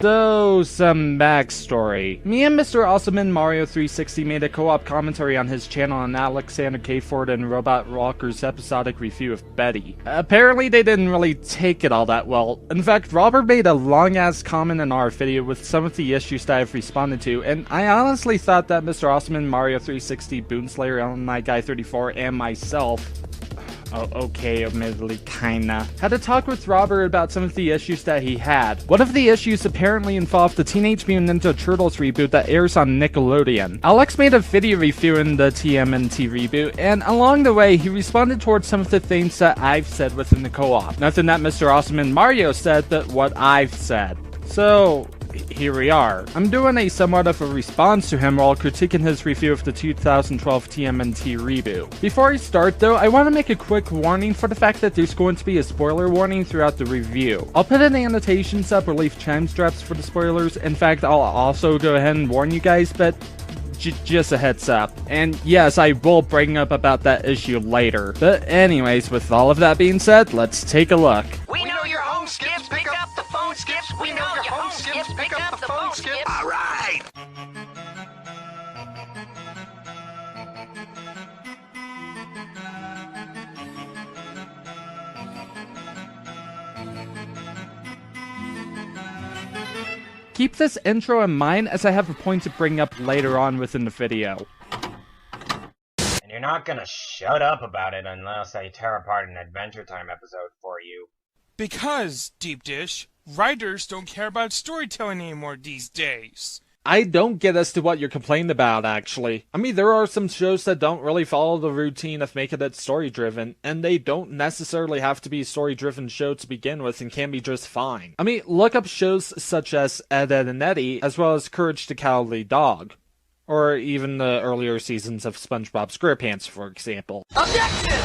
So, some backstory. Me and Mr. AwesomeMan Mario 360 made a co-op commentary on his channel on Alexander K. Ford and Robot Rocker's episodic review of Betty. Apparently they didn't really take it all that well. In fact, Robert made a long-ass comment in our video with some of the issues that I've responded to, and I honestly thought that Mr. AwesomeMan Mario 360, BoonSlayer, Illiniguy 34, and myself, okay, admittedly, kinda, had a talk with Robert about some of the issues that he had. One of the issues apparently involved the Teenage Mutant Ninja Turtles reboot that airs on Nickelodeon. Alex made a video reviewing the TMNT reboot, and along the way, he responded towards some of the things that I've said within the co-op. Nothing that Mr. AwesomeMan Mario said, but what I've said. So, here we are. I'm doing a somewhat of a response to him while critiquing his review of the 2012 TMNT reboot. Before I start though, I want to make a quick warning for the fact that there's going to be a spoiler warning throughout the review. I'll put in annotations up or leave chime straps for the spoilers. In fact, I'll also go ahead and warn you guys, but just a heads up. And yes, I will bring up about that issue later. But anyways, with all of that being said, let's take a look. We know your home skips, pick up the phone skips. We know your home skips, pick up the phone skips. All right. Keep this intro in mind as I have a point to bring up later on within the video. And you're not gonna shut up about it unless I tear apart an Adventure Time episode for you. Because, Deep Dish, writers don't care about storytelling anymore these days. I don't get as to what you're complaining about, actually. I mean, there are some shows that don't really follow the routine of making it story-driven, and they don't necessarily have to be a story-driven show to begin with and can be just fine. I mean, look up shows such as Ed, Edd and Eddy, as well as Courage the Cowardly Dog. Or even the earlier seasons of SpongeBob SquarePants, for example. Objection!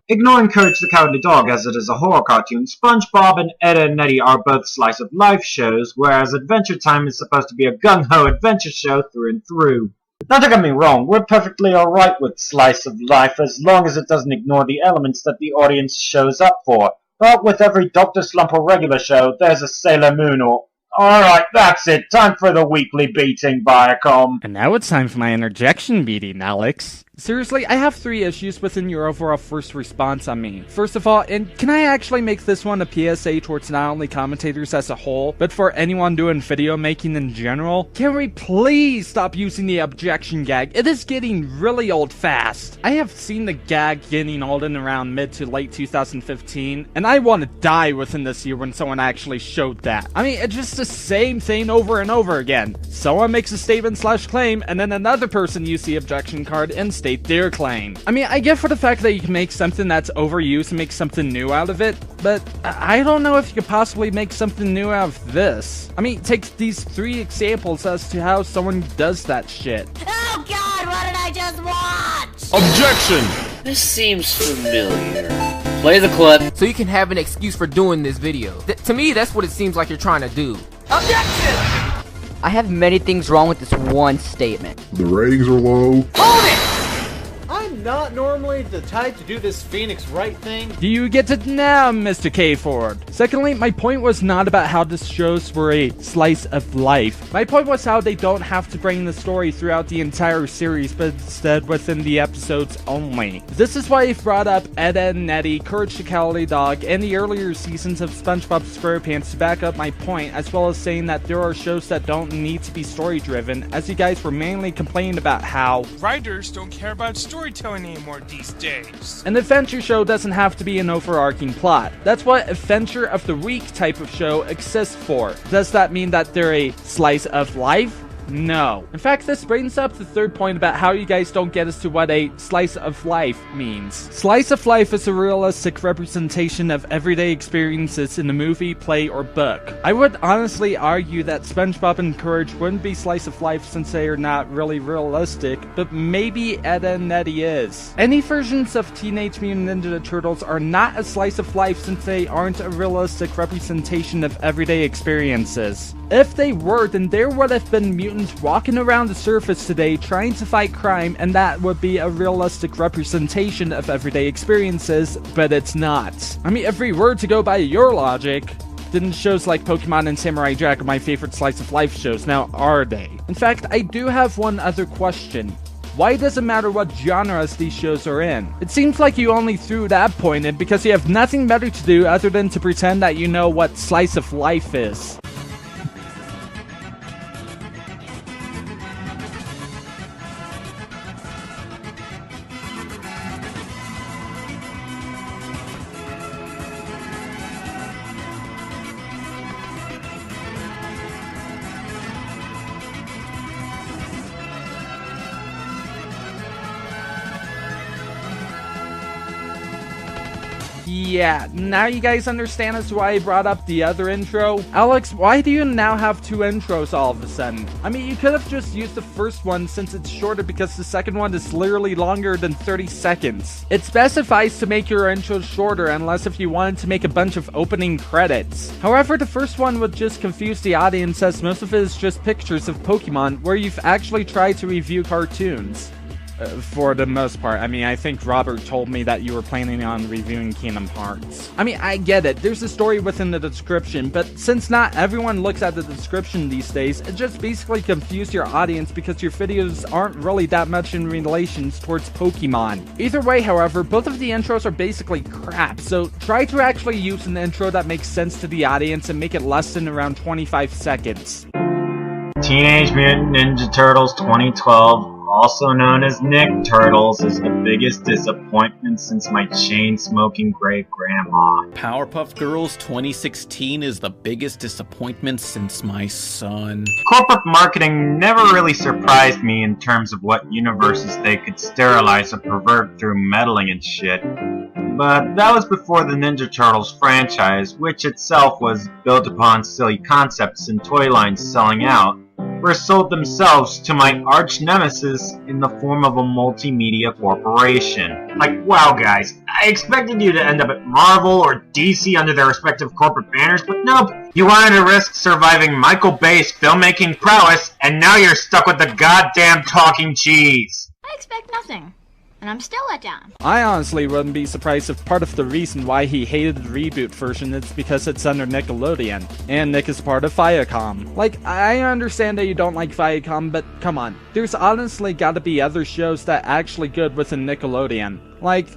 Ignoring Courage the Cowardly Dog as it is a horror cartoon, SpongeBob and Ed, Edd and Eddy are both slice-of-life shows, whereas Adventure Time is supposed to be a gung-ho adventure show through and through. Now don't get me wrong, we're perfectly alright with slice-of-life as long as it doesn't ignore the elements that the audience shows up for. But with every Dr. Slump or regular show, there's a Sailor Moon or... Alright, that's it. Time for the weekly beating, Viacom. And now it's time for my interjection beating, Alex. Seriously, I have 3 issues within your overall first response on me. First of all, and can I actually make this one a PSA towards not only commentators as a whole, but for anyone doing video making in general? Can we please stop using the objection gag? It is getting really old fast. I have seen the gag getting old in around mid to late 2015, and I want to die within this year when someone actually showed that. I mean, it's just the same thing over and over again. Someone makes a statement / claim, and then another person uses the objection card and state their claim. I mean, I get for the fact that you can make something that's overused and make something new out of it, but I don't know if you could possibly make something new out of this. I mean, take these 3 examples as to how someone does that shit. Oh God, what did I just watch? Objection! This seems familiar. Play the clip. So you can have an excuse for doing this video. To me, that's what it seems like you're trying to do. Objection! I have many things wrong with this one statement. The ratings are low. Hold it! I'm not normally the type to do this Phoenix Wright thing. Do you get it now, Mr. K. Ford? Secondly, my point was not about how the shows were a slice of life. My point was how they don't have to bring the story throughout the entire series, but instead within the episodes only. This is why I've brought up Ed, Edd and Eddy, Courage the Cowardly Dog, and the earlier seasons of SpongeBob SquarePants to back up my point, as well as saying that there are shows that don't need to be story-driven, as you guys were mainly complaining about how Writers don't care about storytelling anymore these days. an adventure show doesn't have to be an overarching plot. That's what Adventure of the Week type of show exists for. Does that mean that they're a slice of life? No. In fact, this brings up the 3rd point about how you guys don't get as to what a slice of life means. Slice of life is a realistic representation of everyday experiences in a movie, play, or book. I would honestly argue that SpongeBob and Courage wouldn't be slice of life since they are not really realistic, but maybe Ed and Eddy is. Any versions of Teenage Mutant Ninja Turtles are not a slice of life since they aren't a realistic representation of everyday experiences. If they were, then there would have been mutants walking around the surface today trying to fight crime, and that would be a realistic representation of everyday experiences, but it's not. I mean, if we were to go by your logic, Then shows like Pokemon and Samurai Jack are my favorite slice of life shows, now are they? In fact, I do have one other question. Why does it matter what genres these shows are in? It seems like you only threw that point in because you have nothing better to do other than to pretend that you know what slice of life is. Yeah, now you guys understand as to why I brought up the other intro? Alex, why do you now have two intros all of a sudden? I mean, you could have just used the first one since it's shorter because the second one is literally longer than 30 seconds. It specifies to make your intros shorter unless if you wanted to make a bunch of opening credits. However, the first one would just confuse the audience as most of it is just pictures of Pokemon where you've actually tried to review cartoons. For the most part. I mean, I think Robert told me that you were planning on reviewing Kingdom Hearts. I mean, I get it. There's a story within the description, but since not everyone looks at the description these days, it just basically confused your audience because your videos aren't really that much in relations towards Pokemon. Either way, however, both of the intros are basically crap, so try to actually use an intro that makes sense to the audience and make it less than around 25 seconds. Teenage Mutant Ninja Turtles 2012, also known as Nick Turtles, is the biggest disappointment since my chain-smoking great-grandma. Powerpuff Girls 2016 is the biggest disappointment since my son. Corporate marketing never really surprised me in terms of what universes they could sterilize or pervert through meddling and shit. But that was before the Ninja Turtles franchise, which itself was built upon silly concepts and toy lines selling out, were sold themselves to my arch nemesis in the form of a multimedia corporation. Like, wow guys, I expected you to end up at Marvel or DC under their respective corporate banners, but nope. You wanted to risk surviving Michael Bay's filmmaking prowess, and now you're stuck with the goddamn talking cheese. I expect nothing. And I'm still let down. I honestly wouldn't be surprised if part of the reason why he hated the reboot version is because it's under Nickelodeon, and Nick is part of Viacom. Like, I understand that you don't like Viacom, but come on, there's honestly gotta be other shows that are actually good within Nickelodeon. Like,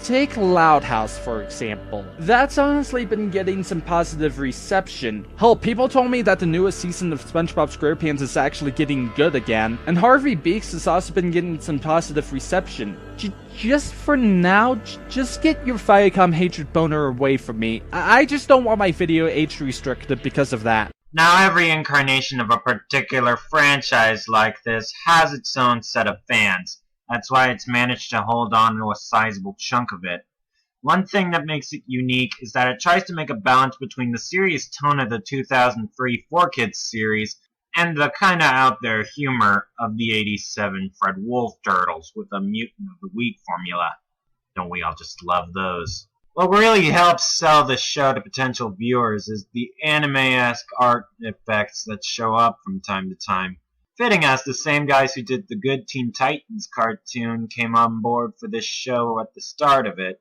take Loud House, for example. That's honestly been getting some positive reception. Hell, people told me that the newest season of SpongeBob SquarePants is actually getting good again, and Harvey Beaks has also been getting some positive reception. Just for now, just get your Viacom hatred boner away from me. I just don't want my video age restricted because of that. Now every incarnation of a particular franchise like this has its own set of fans. That's why it's managed to hold on to a sizable chunk of it. One thing that makes it unique is that it tries to make a balance between the serious tone of the 2003 4Kids series and the kinda out there humor of the 87 Fred Wolf Turtles with a Mutant of the Week formula. Don't we all just love those? What really helps sell the show to potential viewers is the anime-esque art effects that show up from time to time. Fitting as the same guys who did the good Teen Titans cartoon came on board for this show at the start of it.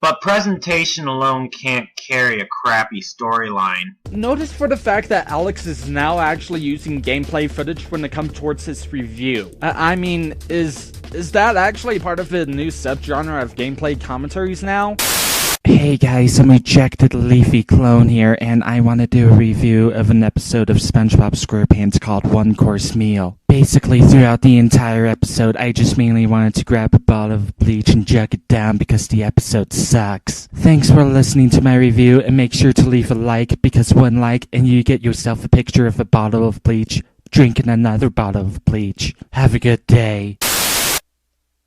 But presentation alone can't carry a crappy storyline. Notice for the fact that Alex is now actually using gameplay footage when it comes towards his review. I mean, is that actually part of the new subgenre of gameplay commentaries now? Hey guys, I'm Rejected Leafy Clone here, and I want to do a review of an episode of SpongeBob SquarePants called One Course Meal. Basically, throughout the entire episode, I just mainly wanted to grab a bottle of bleach and jug it down because the episode sucks. Thanks for listening to my review, and make sure to leave a like, because one like and you get yourself a picture of a bottle of bleach drinking another bottle of bleach. Have a good day.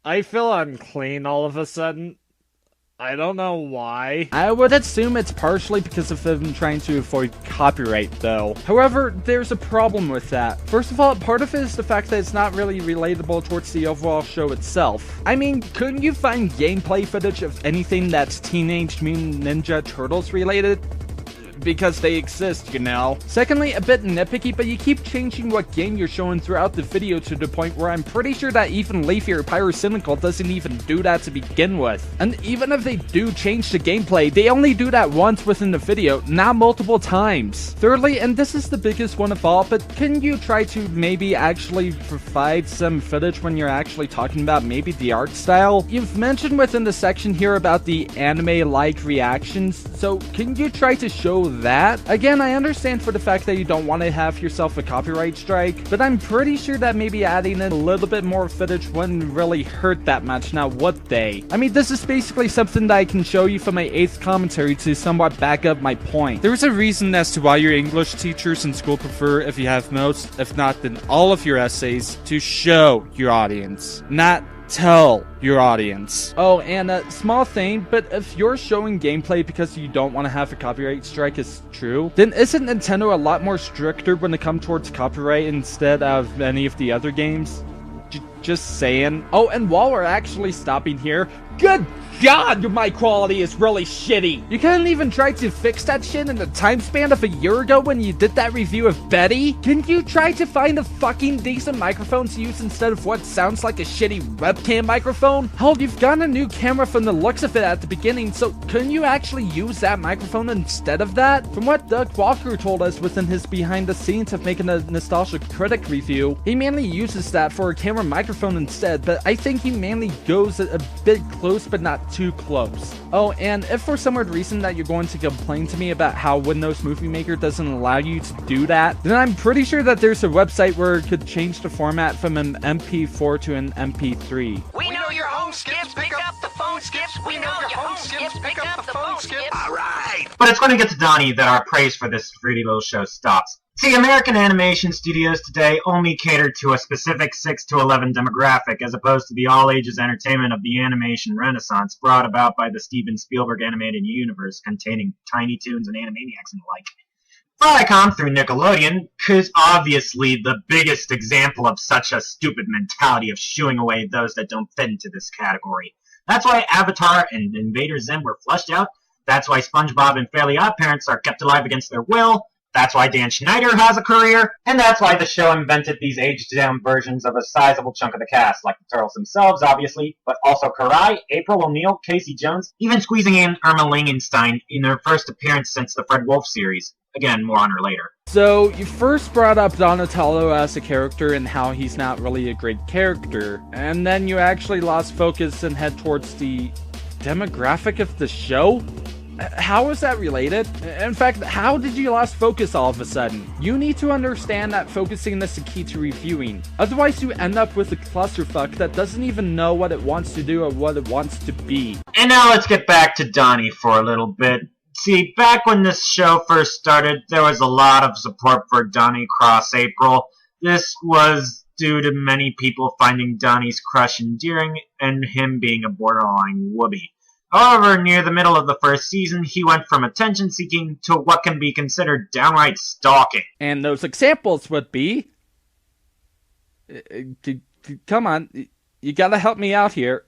I feel unclean all of a sudden. I don't know why. I would assume it's partially because of them trying to avoid copyright, though. However, there's a problem with that. First of all, part of it is the fact that it's not really relatable towards the overall show itself. I mean, couldn't you find gameplay footage of anything that's Teenage Mutant Ninja Turtles related? because they exist, you know. Secondly, a bit nitpicky, but you keep changing what game you're showing throughout the video to the point where I'm pretty sure that even Leafy or Pyrocynical doesn't even do that to begin with. And even if they do change the gameplay, they only do that once within the video, not multiple times. Thirdly, and this is the biggest one of all, but couldn't you try to maybe actually provide some footage when you're actually talking about maybe the art style? You've mentioned within the section here about the anime-like reactions, so can you try to show that? Again, I understand for the fact that you don't want to have yourself a copyright strike, but I'm pretty sure that maybe adding in a little bit more footage wouldn't really hurt that much, now would they? I mean, this is basically something that I can show you from my 8th commentary to somewhat back up my point. There's a reason as to why your English teachers in school prefer, if you have most, if not then all of your essays, to show your audience, not tell your audience. Oh, and a small thing, but if you're showing gameplay because you don't want to have a copyright strike is true, then isn't Nintendo a lot more stricter when it comes towards copyright instead of any of the other games? Just saying. Oh, and while we're actually stopping here, good God, your mic quality is really shitty. You couldn't even try to fix that shit in the time span of a year ago when you did that review of Betty? Couldn't you try to find a fucking decent microphone to use instead of what sounds like a shitty webcam microphone? Hell, you've got a new camera from the looks of it at the beginning, so couldn't you actually use that microphone instead of that? From what Doug Walker told us within his behind the scenes of making a Nostalgia Critic review, he mainly uses that for a camera microphone instead, but I think he mainly goes a bit close but not too close. Oh, and if for some weird reason that you're going to complain to me about how Windows Movie Maker doesn't allow you to do that, then I'm pretty sure that there's a website where it could change the format from an MP4 to an MP3. We know your home skips, pick up the phone skips. We know your home skips, pick up the phone skips. Alright! But it's when it gets to Donnie that our praise for this fruity little show stops. See, American animation studios today only cater to a specific 6 to 11 demographic, as opposed to the all-ages entertainment of the animation renaissance brought about by the Steven Spielberg animated universe containing Tiny Toons and Animaniacs and the like. Viacom, through Nickelodeon, is obviously the biggest example of such a stupid mentality of shooing away those that don't fit into this category. That's why Avatar and Invader Zim were flushed out, that's why SpongeBob and Fairly OddParents are kept alive against their will, that's why Dan Schneider has a career, and that's why the show invented these aged-down versions of a sizable chunk of the cast, like the Turtles themselves, obviously, but also Karai, April O'Neil, Casey Jones, even squeezing in Irma Langenstein in her first appearance since the Fred Wolf series. Again, more on her later. So, you first brought up Donatello as a character and how he's not really a great character, and then you actually lost focus and head towards the demographic of the show? How is that related? In fact, how did you lost focus all of a sudden? You need to understand that focusing is the key to reviewing. Otherwise, you end up with a clusterfuck that doesn't even know what it wants to do or what it wants to be. And now let's get back to Donnie for a little bit. See, back when this show first started, there was a lot of support for Donnie Cross April. This was due to many people finding Donnie's crush endearing and him being a borderline whoopee. However, near the middle of the first season, he went from attention-seeking to what can be considered downright stalking. And those examples would be... Come on, you gotta help me out here.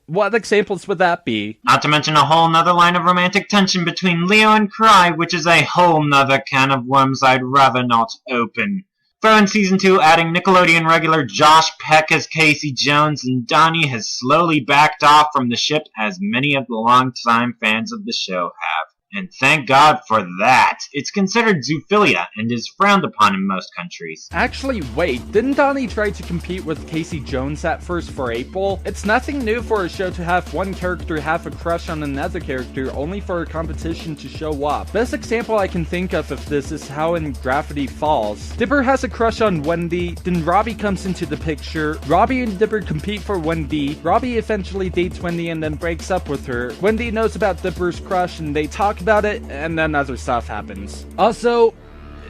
What examples would that be? Not to mention a whole nother line of romantic tension between Leo and Cry, which is a whole nother can of worms I'd rather not open. Throw in Season 2, adding Nickelodeon regular Josh Peck as Casey Jones, and Donnie has slowly backed off from the ship, as many of the longtime fans of the show have. And thank God for that. It's considered zoophilia and is frowned upon in most countries. Actually, wait, didn't Donnie try to compete with Casey Jones at first for April? It's nothing new for a show to have one character have a crush on another character only for a competition to show up. Best example I can think of this is how in Gravity Falls, Dipper has a crush on Wendy, then Robbie comes into the picture, Robbie and Dipper compete for Wendy, Robbie eventually dates Wendy and then breaks up with her, Wendy knows about Dipper's crush and they talk about it, and then other stuff happens. Also,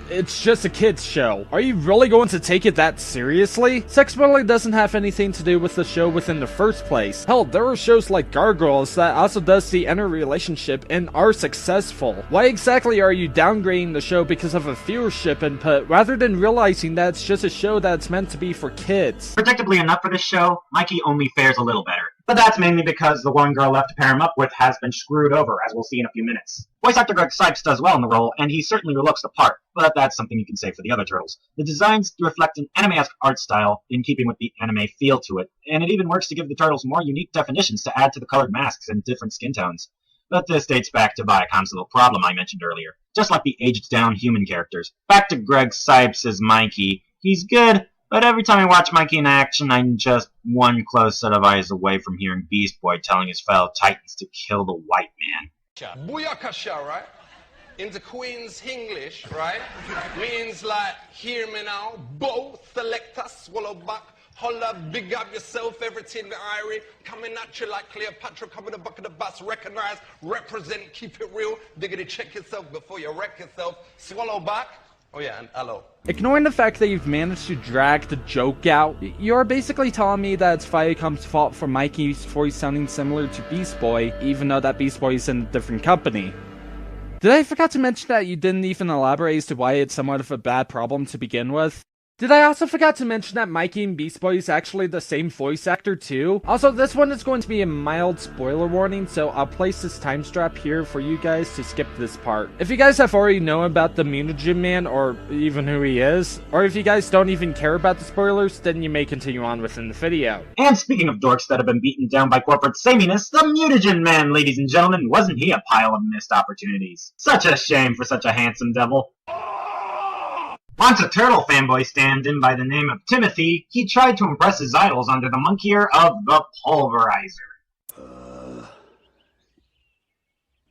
it's just a kid's show. Are you really going to take it that seriously? Sex really doesn't have anything to do with the show within the first place. Hell, there are shows like Gargoyles that also does the interrelationship and are successful. Why exactly are you downgrading the show because of a viewership input rather than realizing that it's just a show that's meant to be for kids? Predictably enough for this show, Mikey only fares a little better. But that's mainly because the one girl left to pair him up with has been screwed over, as we'll see in a few minutes. Voice actor Greg Sipes does well in the role, and he certainly looks the part, but that's something you can say for the other turtles. The designs reflect an anime-esque art style in keeping with the anime feel to it, and it even works to give the turtles more unique definitions to add to the colored masks and different skin tones. But this dates back to Viacom's little problem I mentioned earlier, just like the aged-down human characters. Back to Greg Sipes as Mikey. He's good, but every time I watch Mikey in action, I'm just one close set of eyes away from hearing Beast Boy telling his fellow Titans to kill the white man. Booyakasha, right? In the Queen's English, right? Means like, hear me now, both selector, swallow back, holla, big up yourself, everything irie, coming at you like Cleopatra, coming the buck of the bus, recognize, represent, keep it real, diggity check yourself before you wreck yourself, swallow back. Oh yeah, and hello. Ignoring the fact that you've managed to drag the joke out, you're basically telling me that it's Viacom's fault for Mikey's voice sounding similar to Beast Boy, even though that Beast Boy is in a different company. Did I forget to mention that you didn't even elaborate as to why it's somewhat of a bad problem to begin with? Did I also forget to mention that Mikey and Beast Boy is actually the same voice actor too? Also, this one is going to be a mild spoiler warning, so I'll place this time strap here for you guys to skip this part. If you guys have already known about the Mutagen Man, or even who he is, or if you guys don't even care about the spoilers, then you may continue on within the video. And speaking of dorks that have been beaten down by corporate sameness, the Mutagen Man, ladies and gentlemen, wasn't he a pile of missed opportunities? Such a shame for such a handsome devil. Once a turtle fanboy stand-in by the name of Timothy, he tried to impress his idols under the monkeyer of the Pulverizer.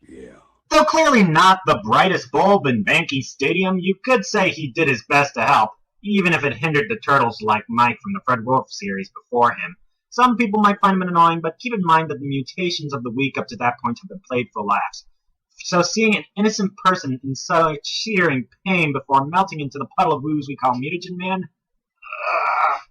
Yeah. Though clearly not the brightest bulb in Banky Stadium, you could say he did his best to help, even if it hindered the turtles like Mike from the Fred Wolf series before him. Some people might find him annoying, but keep in mind that the mutations of the week up to that point have been played for laughs. So seeing an innocent person in such searing pain before melting into the puddle of ooze we call Mutagen Man?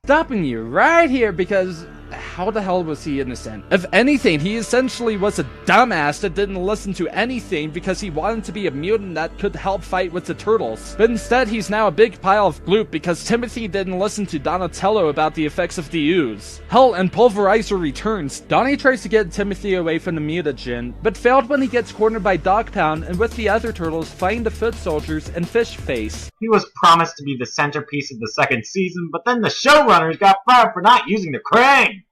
Stopping you right here because how the hell was he innocent? If anything, he essentially was a dumbass that didn't listen to anything because he wanted to be a mutant that could help fight with the turtles. But instead, he's now a big pile of gloop because Timothy didn't listen to Donatello about the effects of the ooze. Hell, and Pulverizer returns. Donnie tries to get Timothy away from the mutagen, but failed when he gets cornered by Dog Pound and with the other turtles fighting the foot soldiers and Fish Face. He was promised to be the centerpiece of the second season, but then the showrunners got fired for not using the crane!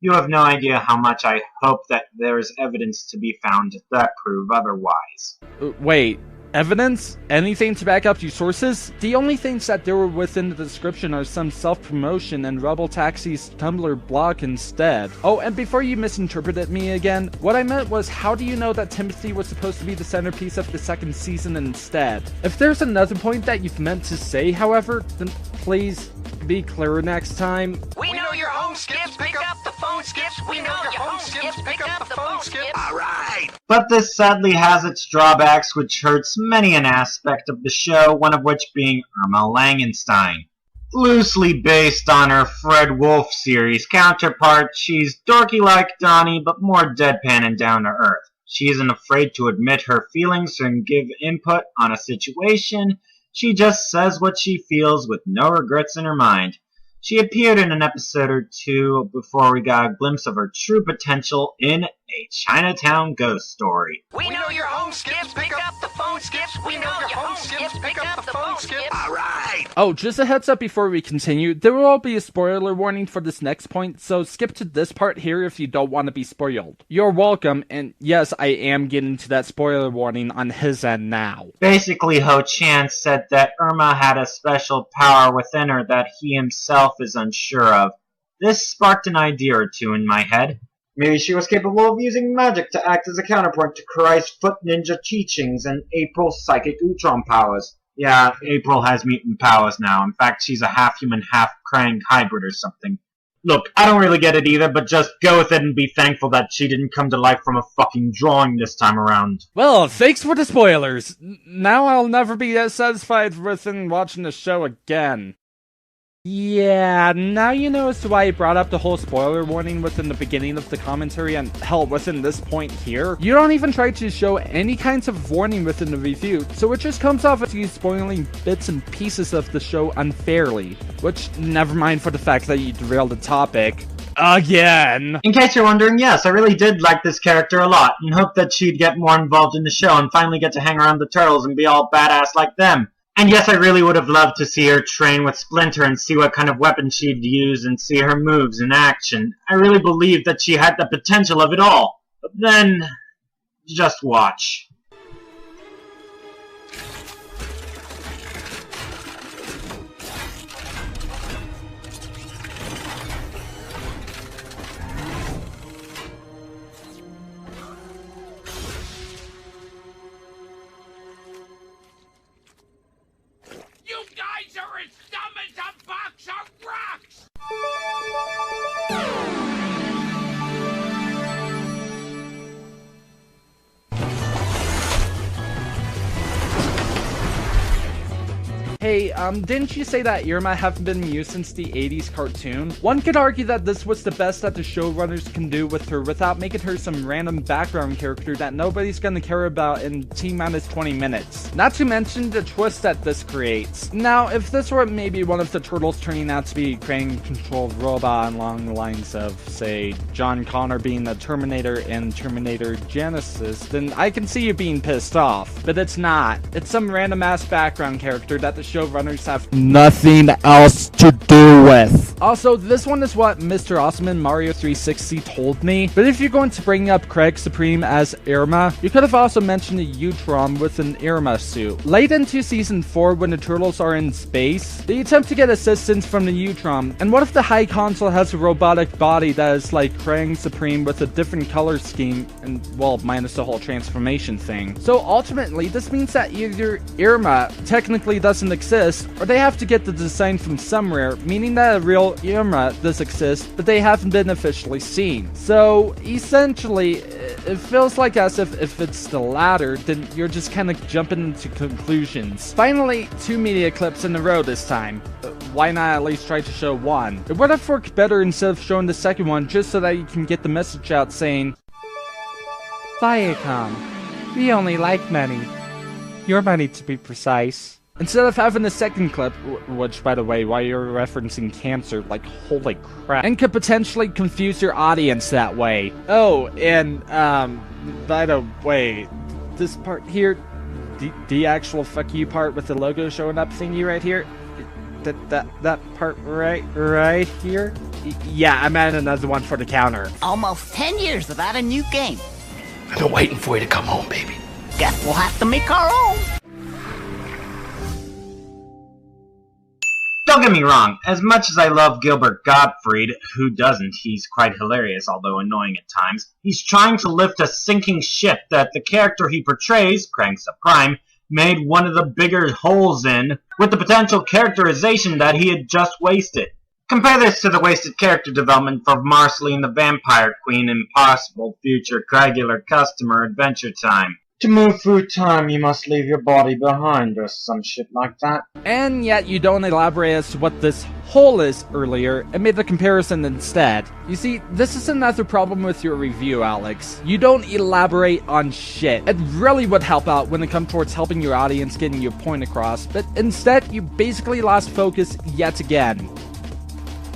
You have no idea how much I hope that there is evidence to be found that prove otherwise. Wait, evidence? Anything to back up your sources? The only things that there were within the description are some self-promotion and Rebel Taxi's Tumblr blog instead. Oh, and before you misinterpreted me again, what I meant was how do you know that Timothy was supposed to be the centerpiece of the second season instead? If there's another point that you've meant to say, however, then please be clearer next time. We know your home skips, pick up the phone skips. We know your home skips, pick up the phone skips. Alright! But this sadly has its drawbacks, which hurts many an aspect of the show, one of which being Irma Langenstein. Loosely based on her Fred Wolf series counterpart, she's dorky like Donnie, but more deadpan and down to earth. She isn't afraid to admit her feelings and give input on a situation. She just says what she feels with no regrets in her mind. She appeared in an episode or two before we got a glimpse of her true potential in A Chinatown Ghost Story. We know your home skips, pick up the phone skips. We know your home skips, pick up the phone skips. Alright! Oh, just a heads up before we continue, there will be a spoiler warning for this next point, so skip to this part here if you don't want to be spoiled. You're welcome, and yes, I am getting to that spoiler warning on his end now. Basically, Ho-Chan said that Irma had a special power within her that he himself is unsure of. This sparked an idea or two in my head. Maybe she was capable of using magic to act as a counterpoint to Karai's foot ninja teachings and April's psychic Utron powers. Yeah, April has mutant powers now. In fact, she's a half-human, half-Krang hybrid or something. Look, I don't really get it either, but just go with it and be thankful that she didn't come to life from a fucking drawing this time around. Well, thanks for the spoilers. Now I'll never be as satisfied within watching the show again. Yeah, now you know as to why I brought up the whole spoiler warning within the beginning of the commentary and hell, within this point here. You don't even try to show any kinds of warning within the review, so it just comes off as you spoiling bits and pieces of the show unfairly. Which, never mind for the fact that you derailed the topic. again. In case you're wondering, yes, I really did like this character a lot, and hoped that she'd get more involved in the show and finally get to hang around the turtles and be all badass like them. And yes, I really would have loved to see her train with Splinter and see what kind of weapon she'd use and see her moves in action. I really believed that she had the potential of it all. But then, just watch. You guys are as dumb as a box of rocks! Hey, didn't you say that Irma haven't been used since the 80s cartoon? One could argue that this was the best that the showrunners can do with her without making her some random background character that nobody's gonna care about in T-minus 20 minutes. Not to mention the twist that this creates. Now, if this were maybe one of the turtles turning out to be a crane-controlled robot along the lines of, say, John Connor being the Terminator in Terminator Genesis, then I can see you being pissed off. But it's not. It's some random-ass background character that the showrunners have nothing else to do with. Also, this one is what Mr. Awesome and Mario 360 told me, but if you're going to bring up Craig Supreme as Irma, you could have also mentioned a Utrom with an Irma suit. Late into Season 4, when the turtles are in space, they attempt to get assistance from the Utrom, and what if the High Console has a robotic body that is like Craig Supreme with a different color scheme, and, well, minus the whole transformation thing. So ultimately, this means that either Irma technically doesn't exist, or they have to get the design from somewhere, meaning that a real Irma does exist, but they haven't been officially seen. So, essentially, it feels like as if it's the latter, then you're just kind of jumping into conclusions. Finally, 2 media clips in a row this time. Why not at least try to show one? It would have worked better instead of showing the second one, just so that you can get the message out saying, Viacom, we only like money. Your money, to be precise. Instead of having a second clip, which, by the way, while you're referencing cancer, like, holy crap, and could potentially confuse your audience that way. Oh, and, by the way, this part here, the actual fuck you part with the logo showing up thingy right here, that part right here? Yeah, I'm adding another one for the counter. Almost 10 years without a new game. I've been waiting for you to come home, baby. Guess we'll have to make our own. Don't get me wrong, as much as I love Gilbert Gottfried, who doesn't, he's quite hilarious, although annoying at times, he's trying to lift a sinking ship that the character he portrays, Crank Supreme, made one of the bigger holes in, with the potential characterization that he had just wasted. Compare this to the wasted character development for Marceline the Vampire Queen in possible future regular customer Adventure Time. To move through time, you must leave your body behind, or some shit like that. And yet you don't elaborate as to what this hole is earlier, and made the comparison instead. You see, this is another problem with your review, Alex. You don't elaborate on shit. It really would help out when it comes towards helping your audience getting your point across, but instead, you basically lost focus yet again.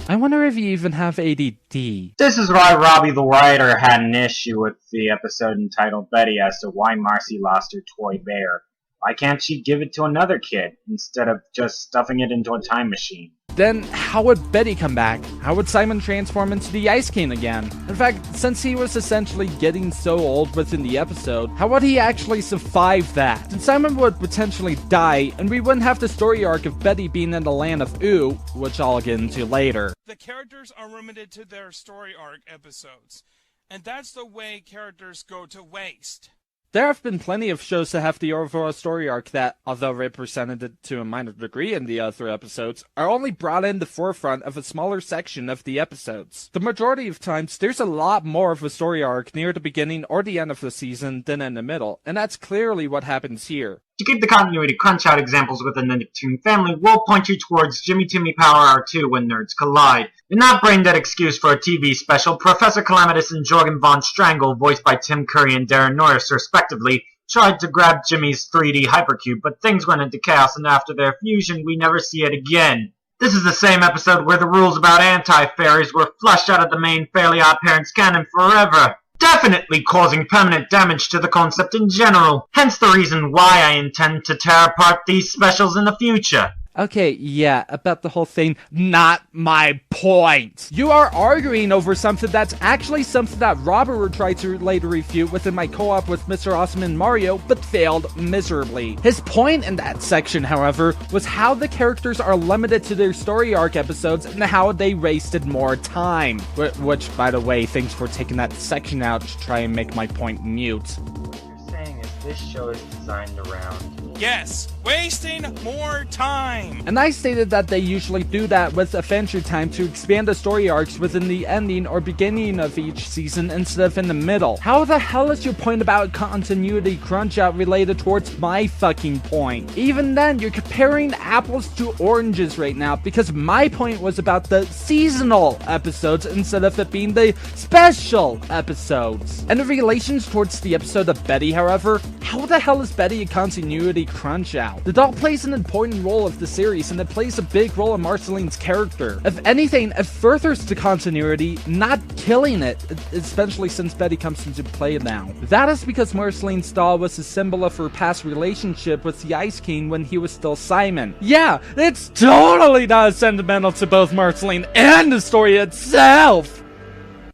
I wonder if you even have ADD. This is why Robbie the writer had an issue with the episode entitled Betty as to why Marcy lost her toy bear. Why can't she give it to another kid, instead of just stuffing it into a time machine? Then how would Betty come back? How would Simon transform into the Ice King again? In fact, since he was essentially getting so old within the episode, how would he actually survive that? Then Simon would potentially die, and we wouldn't have the story arc of Betty being in the land of Ooh, which I'll get into later. The characters are limited to their story arc episodes, and that's the way characters go to waste. There have been plenty of shows that have the overall story arc that, although represented to a minor degree in the other episodes, are only brought in the forefront of a smaller section of the episodes. The majority of times, there's a lot more of a story arc near the beginning or the end of the season than in the middle, and that's clearly what happens here. To keep the continuity crunch out examples within the Nicktoon family, we'll point you towards Jimmy Timmy Power Hour 2 when nerds collide. In that brain-dead excuse for a TV special, Professor Calamitous and Jorgen von Strangle, voiced by Tim Curry and Darren Norris respectively, tried to grab Jimmy's 3D hypercube, but things went into chaos, and after their fusion, we never see it again. This is the same episode where the rules about anti-fairies were flushed out of the main Fairly Odd Parents canon forever, definitely causing permanent damage to the concept in general, hence the reason why I intend to tear apart these specials in the future. Okay, yeah, about the whole thing, not my point. You are arguing over something that's actually something that Robert would try to later refute within my co-op with Mr. Awesome and Mario, but failed miserably. His point in that section, however, was how the characters are limited to their story arc episodes and how they wasted more time. Which, by the way, thanks for taking that section out to try and make my point mute. What you're saying is this show is designed around... Yes, wasting more time. And I stated that they usually do that with Adventure Time to expand the story arcs within the ending or beginning of each season instead of in the middle. How the hell is your point about continuity crunch out related towards my fucking point? Even then, you're comparing apples to oranges right now because my point was about the seasonal episodes instead of it being the special episodes. And in relations towards the episode of Betty, however, how the hell is Betty a continuity crunch out? The doll plays an important role of the series, and it plays a big role in Marceline's character. If anything, it furthers the continuity, not killing it, especially since Betty comes into play now. That is because Marceline's doll was a symbol of her past relationship with the Ice King when he was still Simon. Yeah, it's totally not sentimental to both Marceline and the story itself!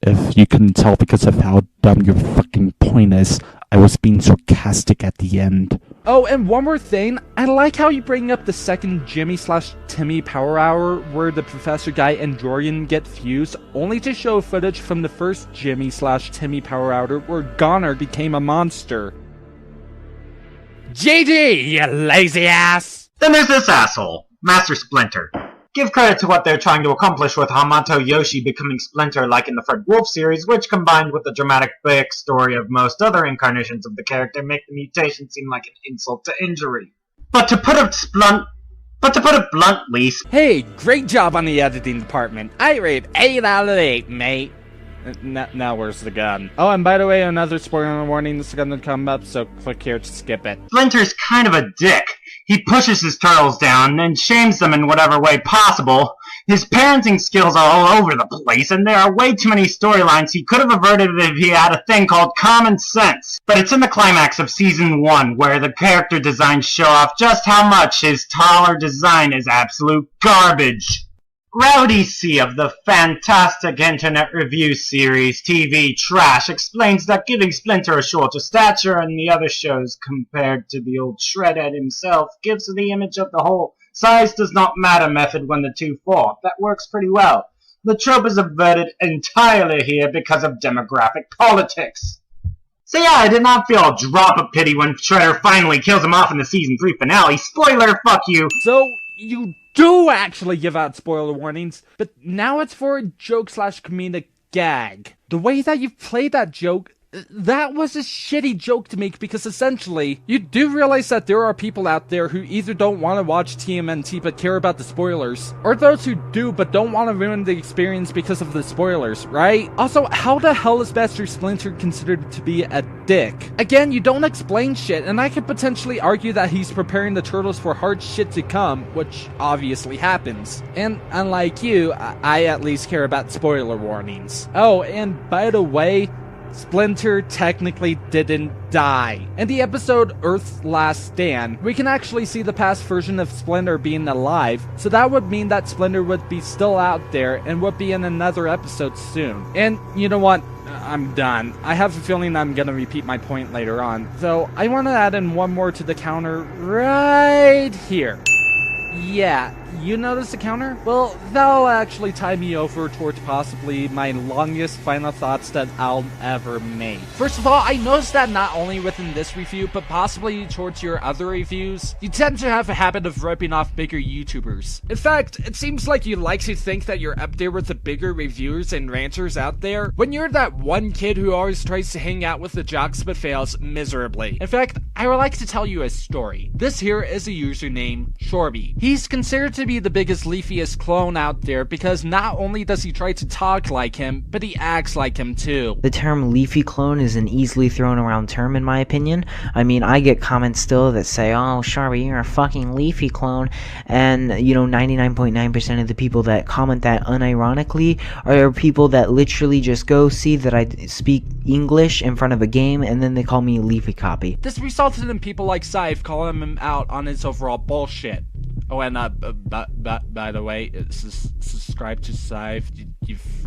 If you couldn't tell because of how dumb your fucking point is, I was being sarcastic at the end. Oh, and one more thing, I like how you bring up the second Jimmy/Timmy Power Hour where the Professor Guy and Dorian get fused, only to show footage from the first Jimmy/Timmy Power Hour where Goner became a monster. GG, you lazy ass! Then there's this asshole, Master Splinter. Give credit to what they're trying to accomplish with Hamato Yoshi becoming Splinter like in the Fred Wolf series, which combined with the dramatic backstory of most other incarnations of the character make the mutation seem like an insult to injury. But to put it bluntly... Hey, great job on the editing department. I rate 8 out of 8, mate. Now where's the gun? Oh, and by the way, another spoiler warning is gonna come up, so click here to skip it. Splinter's kind of a dick. He pushes his turtles down and shames them in whatever way possible. His parenting skills are all over the place, and there are way too many storylines he could have averted if he had a thing called common sense. But it's in the climax of Season 1, where the character designs show off just how much his taller design is absolute garbage. Rowdy C of the fantastic internet review series TV Trash explains that giving Splinter a shorter stature and the other shows compared to the old Shredhead himself gives the image of the whole size does not matter method when the two fall. That works pretty well. The trope is averted entirely here because of demographic politics. So yeah, I did not feel a drop of pity when Shredder finally kills him off in the Season 3 finale. Spoiler, fuck you! So, you do actually give out spoiler warnings, but now it's for a joke/comedic gag. The way that you played that joke, that was a shitty joke to make because essentially, you do realize that there are people out there who either don't want to watch TMNT but care about the spoilers, or those who do but don't want to ruin the experience because of the spoilers, right? Also, how the hell is Master Splinter considered to be a dick? Again, you don't explain shit, and I could potentially argue that he's preparing the turtles for hard shit to come, which obviously happens. And unlike you, I at least care about spoiler warnings. Oh, and by the way, Splinter technically didn't die. In the episode Earth's Last Stand, we can actually see the past version of Splinter being alive, so that would mean that Splinter would be still out there and would be in another episode soon. And you know what? I'm done. I have a feeling I'm gonna repeat my point later on, so I want to add in one more to the counter right here. Yeah, you notice the counter? Well, that'll actually tie me over towards possibly my longest final thoughts that I'll ever make. First of all, I noticed that not only within this review, but possibly towards your other reviews, you tend to have a habit of ripping off bigger YouTubers. In fact, it seems like you like to think that you're up there with the bigger reviewers and ranters out there, when you're that one kid who always tries to hang out with the jocks but fails miserably. In fact, I would like to tell you a story. This here is a user named Shorby. He's considered to be the biggest leafiest clone out there because not only does he try to talk like him, but he acts like him too. The term leafy clone is an easily thrown around term in my opinion. I mean, I get comments still that say, oh, Sharby, you're a fucking leafy clone, and, you know, 99.9% of the people that comment that unironically are people that literally just go see that I speak English in front of a game, and then they call me a leafy copy. This resulted in people like Scythe calling him out on his overall bullshit. Oh, and by the way, subscribe to Scythe,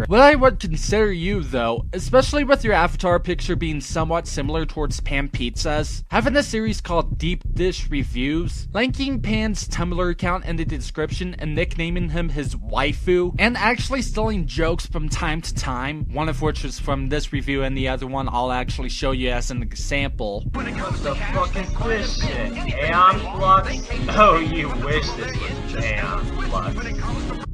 What I would consider you, though, especially with your avatar picture being somewhat similar towards Pan Pizza's, having a series called Deep Dish Reviews, linking Pan's Tumblr account in the description and nicknaming him his waifu, and actually stealing jokes from time to time, one of which is from this review and the other one I'll actually show you as an example. What the fucking quiz shit? Aeon Flux? Oh, you wish this was Aeon Flux.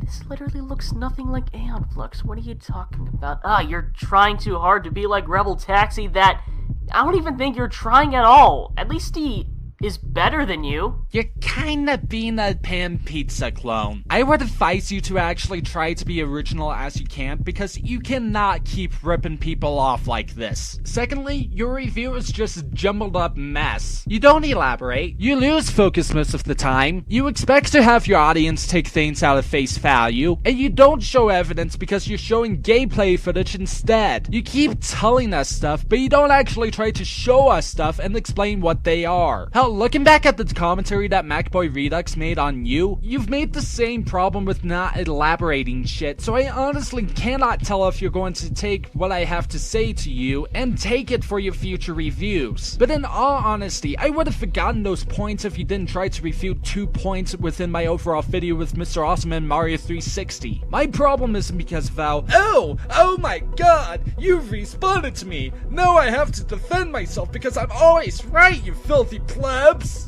This literally looks nothing like Aeon Flux. What are you talking about? Ah, you're trying too hard to be like Rebel Taxi. That I don't even think you're trying at all. At least he is better than you. You're kinda being a Pan Pizza clone. I would advise you to actually try to be original as you can, because you cannot keep ripping people off like this. Secondly, your review is just a jumbled up mess. You don't elaborate, you lose focus most of the time, you expect to have your audience take things out of face value, and you don't show evidence because you're showing gameplay footage instead. You keep telling us stuff, but you don't actually try to show us stuff and explain what they are. Hell, looking back at the commentary that MacBoy Redux made on you, you've made the same problem with not elaborating shit, so I honestly cannot tell if you're going to take what I have to say to you and take it for your future reviews. But in all honesty, I would have forgotten those points if you didn't try to refute 2 points within my overall video with Mr. Awesome and Mario 360. My problem isn't because of how, oh my god, you've responded to me, now I have to defend myself because I'm always right, you filthy pleb.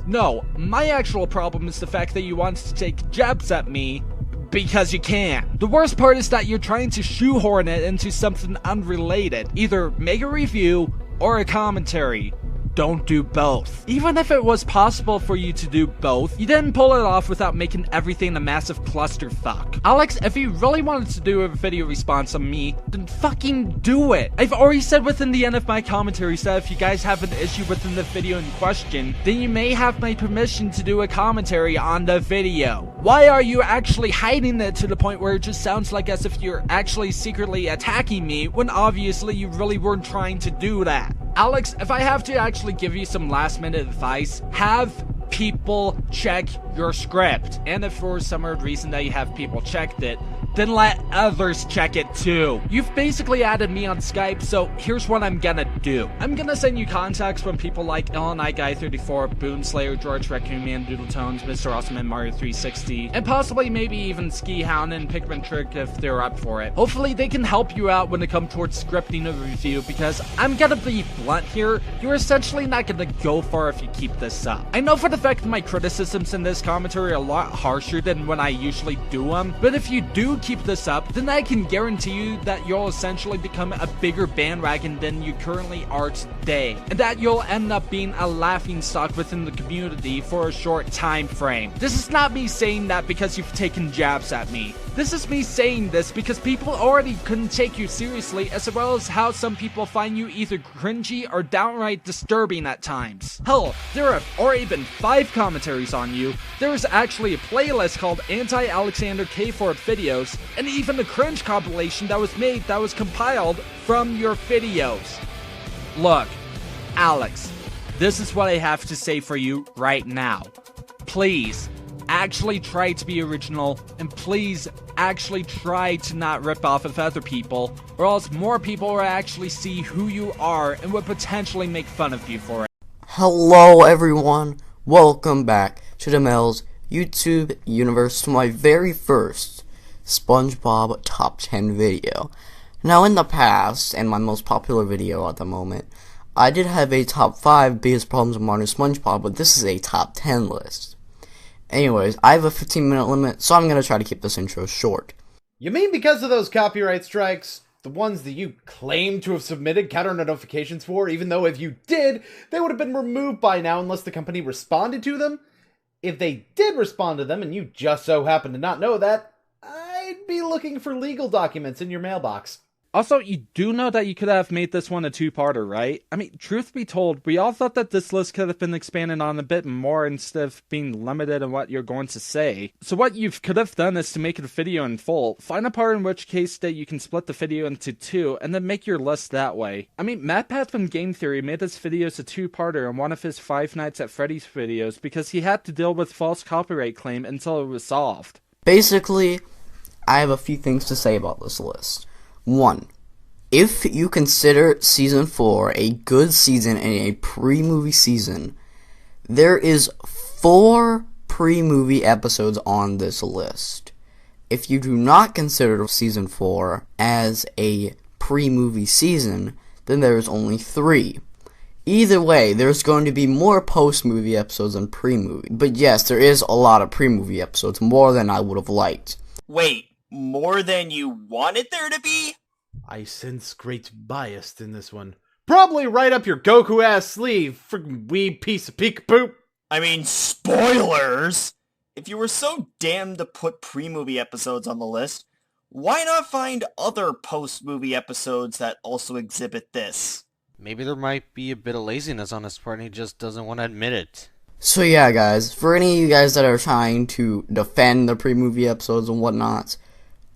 No, my actual problem is the fact that you want to take jabs at me because you can. The worst part is that you're trying to shoehorn it into something unrelated. Either make a review or a commentary. Don't do both. Even if it was possible for you to do both, you didn't pull it off without making everything a massive clusterfuck. Alex, if you really wanted to do a video response on me, then fucking do it. I've already said within the end of my commentaries that if you guys have an issue within the video in question, then you may have my permission to do a commentary on the video. Why are you actually hiding it to the point where it just sounds like as if you're actually secretly attacking me when obviously you really weren't trying to do that? Alex, if I have to actually give you some last minute advice, have people check your script. And if for some odd reason that you have people checked it, then let others check it too. You've basically added me on Skype, so here's what I'm gonna do. I'm gonna send you contacts from people like Illiniguy 34, BoonSlayer, George, Racoon, Doodle Tones, Mr. Awesome, and Mario 360, and possibly maybe even Ski Hound and Pikmin Trick if they're up for it. Hopefully they can help you out when it comes towards scripting a review, because I'm gonna be blunt here, you're essentially not gonna go far if you keep this up. I know for the fact that my criticisms in this commentary are a lot harsher than when I usually do them, but if you do keep this up, then I can guarantee you that you'll essentially become a bigger bandwagon than you currently are today, and that you'll end up being a laughingstock within the community for a short time frame. This is not me saying that because you've taken jabs at me. This is me saying this because people already couldn't take you seriously, as well as how some people find you either cringy or downright disturbing at times. Hell, there have already been 5 commentaries on you, there is actually a playlist called Anti-Alexander K. Ford Videos, and even a cringe compilation that was made that was compiled from your videos. Look, Alex, this is what I have to say for you right now. Please, actually try to be original, and please actually try to not rip off of other people, or else more people will actually see who you are and would potentially make fun of you for it. Hello everyone, welcome back to the Mel's YouTube universe, to my very first SpongeBob Top 10 video. Now in the past, and my most popular video at the moment, I did have a top 5 biggest problems with modern SpongeBob, but this is a top 10 list. Anyways, I have a 15-minute limit, so I'm gonna try to keep this intro short. You mean because of those copyright strikes? The ones that you claim to have submitted counter notifications for, even though if you did, they would have been removed by now unless the company responded to them? If they did respond to them and you just so happen to not know that, I'd be looking for legal documents in your mailbox. Also, you do know that you could have made this one a two-parter, right? I mean, truth be told, we all thought that this list could have been expanded on a bit more instead of being limited in what you're going to say. So what you could have done is to make it a video in full, find a part in which case that you can split the video into two, and then make your list that way. I mean, MatPat from Game Theory made his videos a two-parter in one of his Five Nights at Freddy's videos because he had to deal with false copyright claim until it was solved. Basically, I have a few things to say about this list. 1. If you consider Season 4 a good season and a pre-movie season, there is 4 pre-movie episodes on this list. If you do not consider Season 4 as a pre-movie season, then there is only 3. Either way, there's going to be more post-movie episodes than pre-movie. But yes, there is a lot of pre-movie episodes, more than I would have liked. Wait, more than you wanted there to be? I sense great bias in this one. Probably right up your Goku-ass sleeve, friggin' wee piece of peek-poop. I mean, spoilers! If you were so damned to put pre-movie episodes on the list, why not find other post-movie episodes that also exhibit this? Maybe there might be a bit of laziness on his part and he just doesn't want to admit it. So yeah, guys, for any of you guys that are trying to defend the pre-movie episodes and whatnot,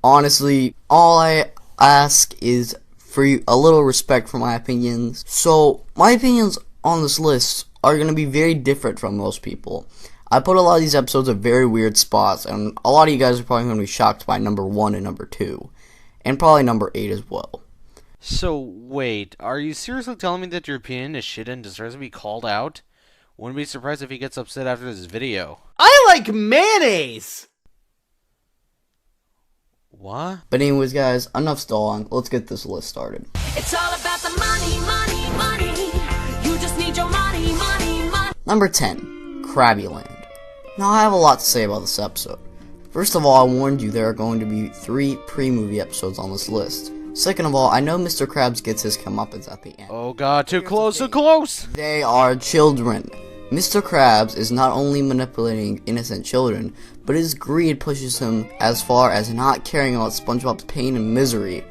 honestly, all I ask is for you a little respect for my opinions. So, my opinions on this list are going to be very different from most people. I put a lot of these episodes at very weird spots, and a lot of you guys are probably going to be shocked by number 1 and number 2, and probably number 8 as well. So, wait, are you seriously telling me that your opinion is shit and deserves to be called out? Wouldn't be surprised if he gets upset after this video. I like mayonnaise! What? But anyways, guys, enough stalling. Let's get this list started. It's all about the money, money, money. You just need your money, money, money. Number 10, Krabby Land. Now, I have a lot to say about this episode. First of all, I warned you there are going to be 3 pre-movie episodes on this list. Second of all, I know Mr. Krabs gets his comeuppance at the end. Oh god, too close, too close! They are children. Mr. Krabs is not only manipulating innocent children, but his greed pushes him as far as not caring about SpongeBob's pain and misery,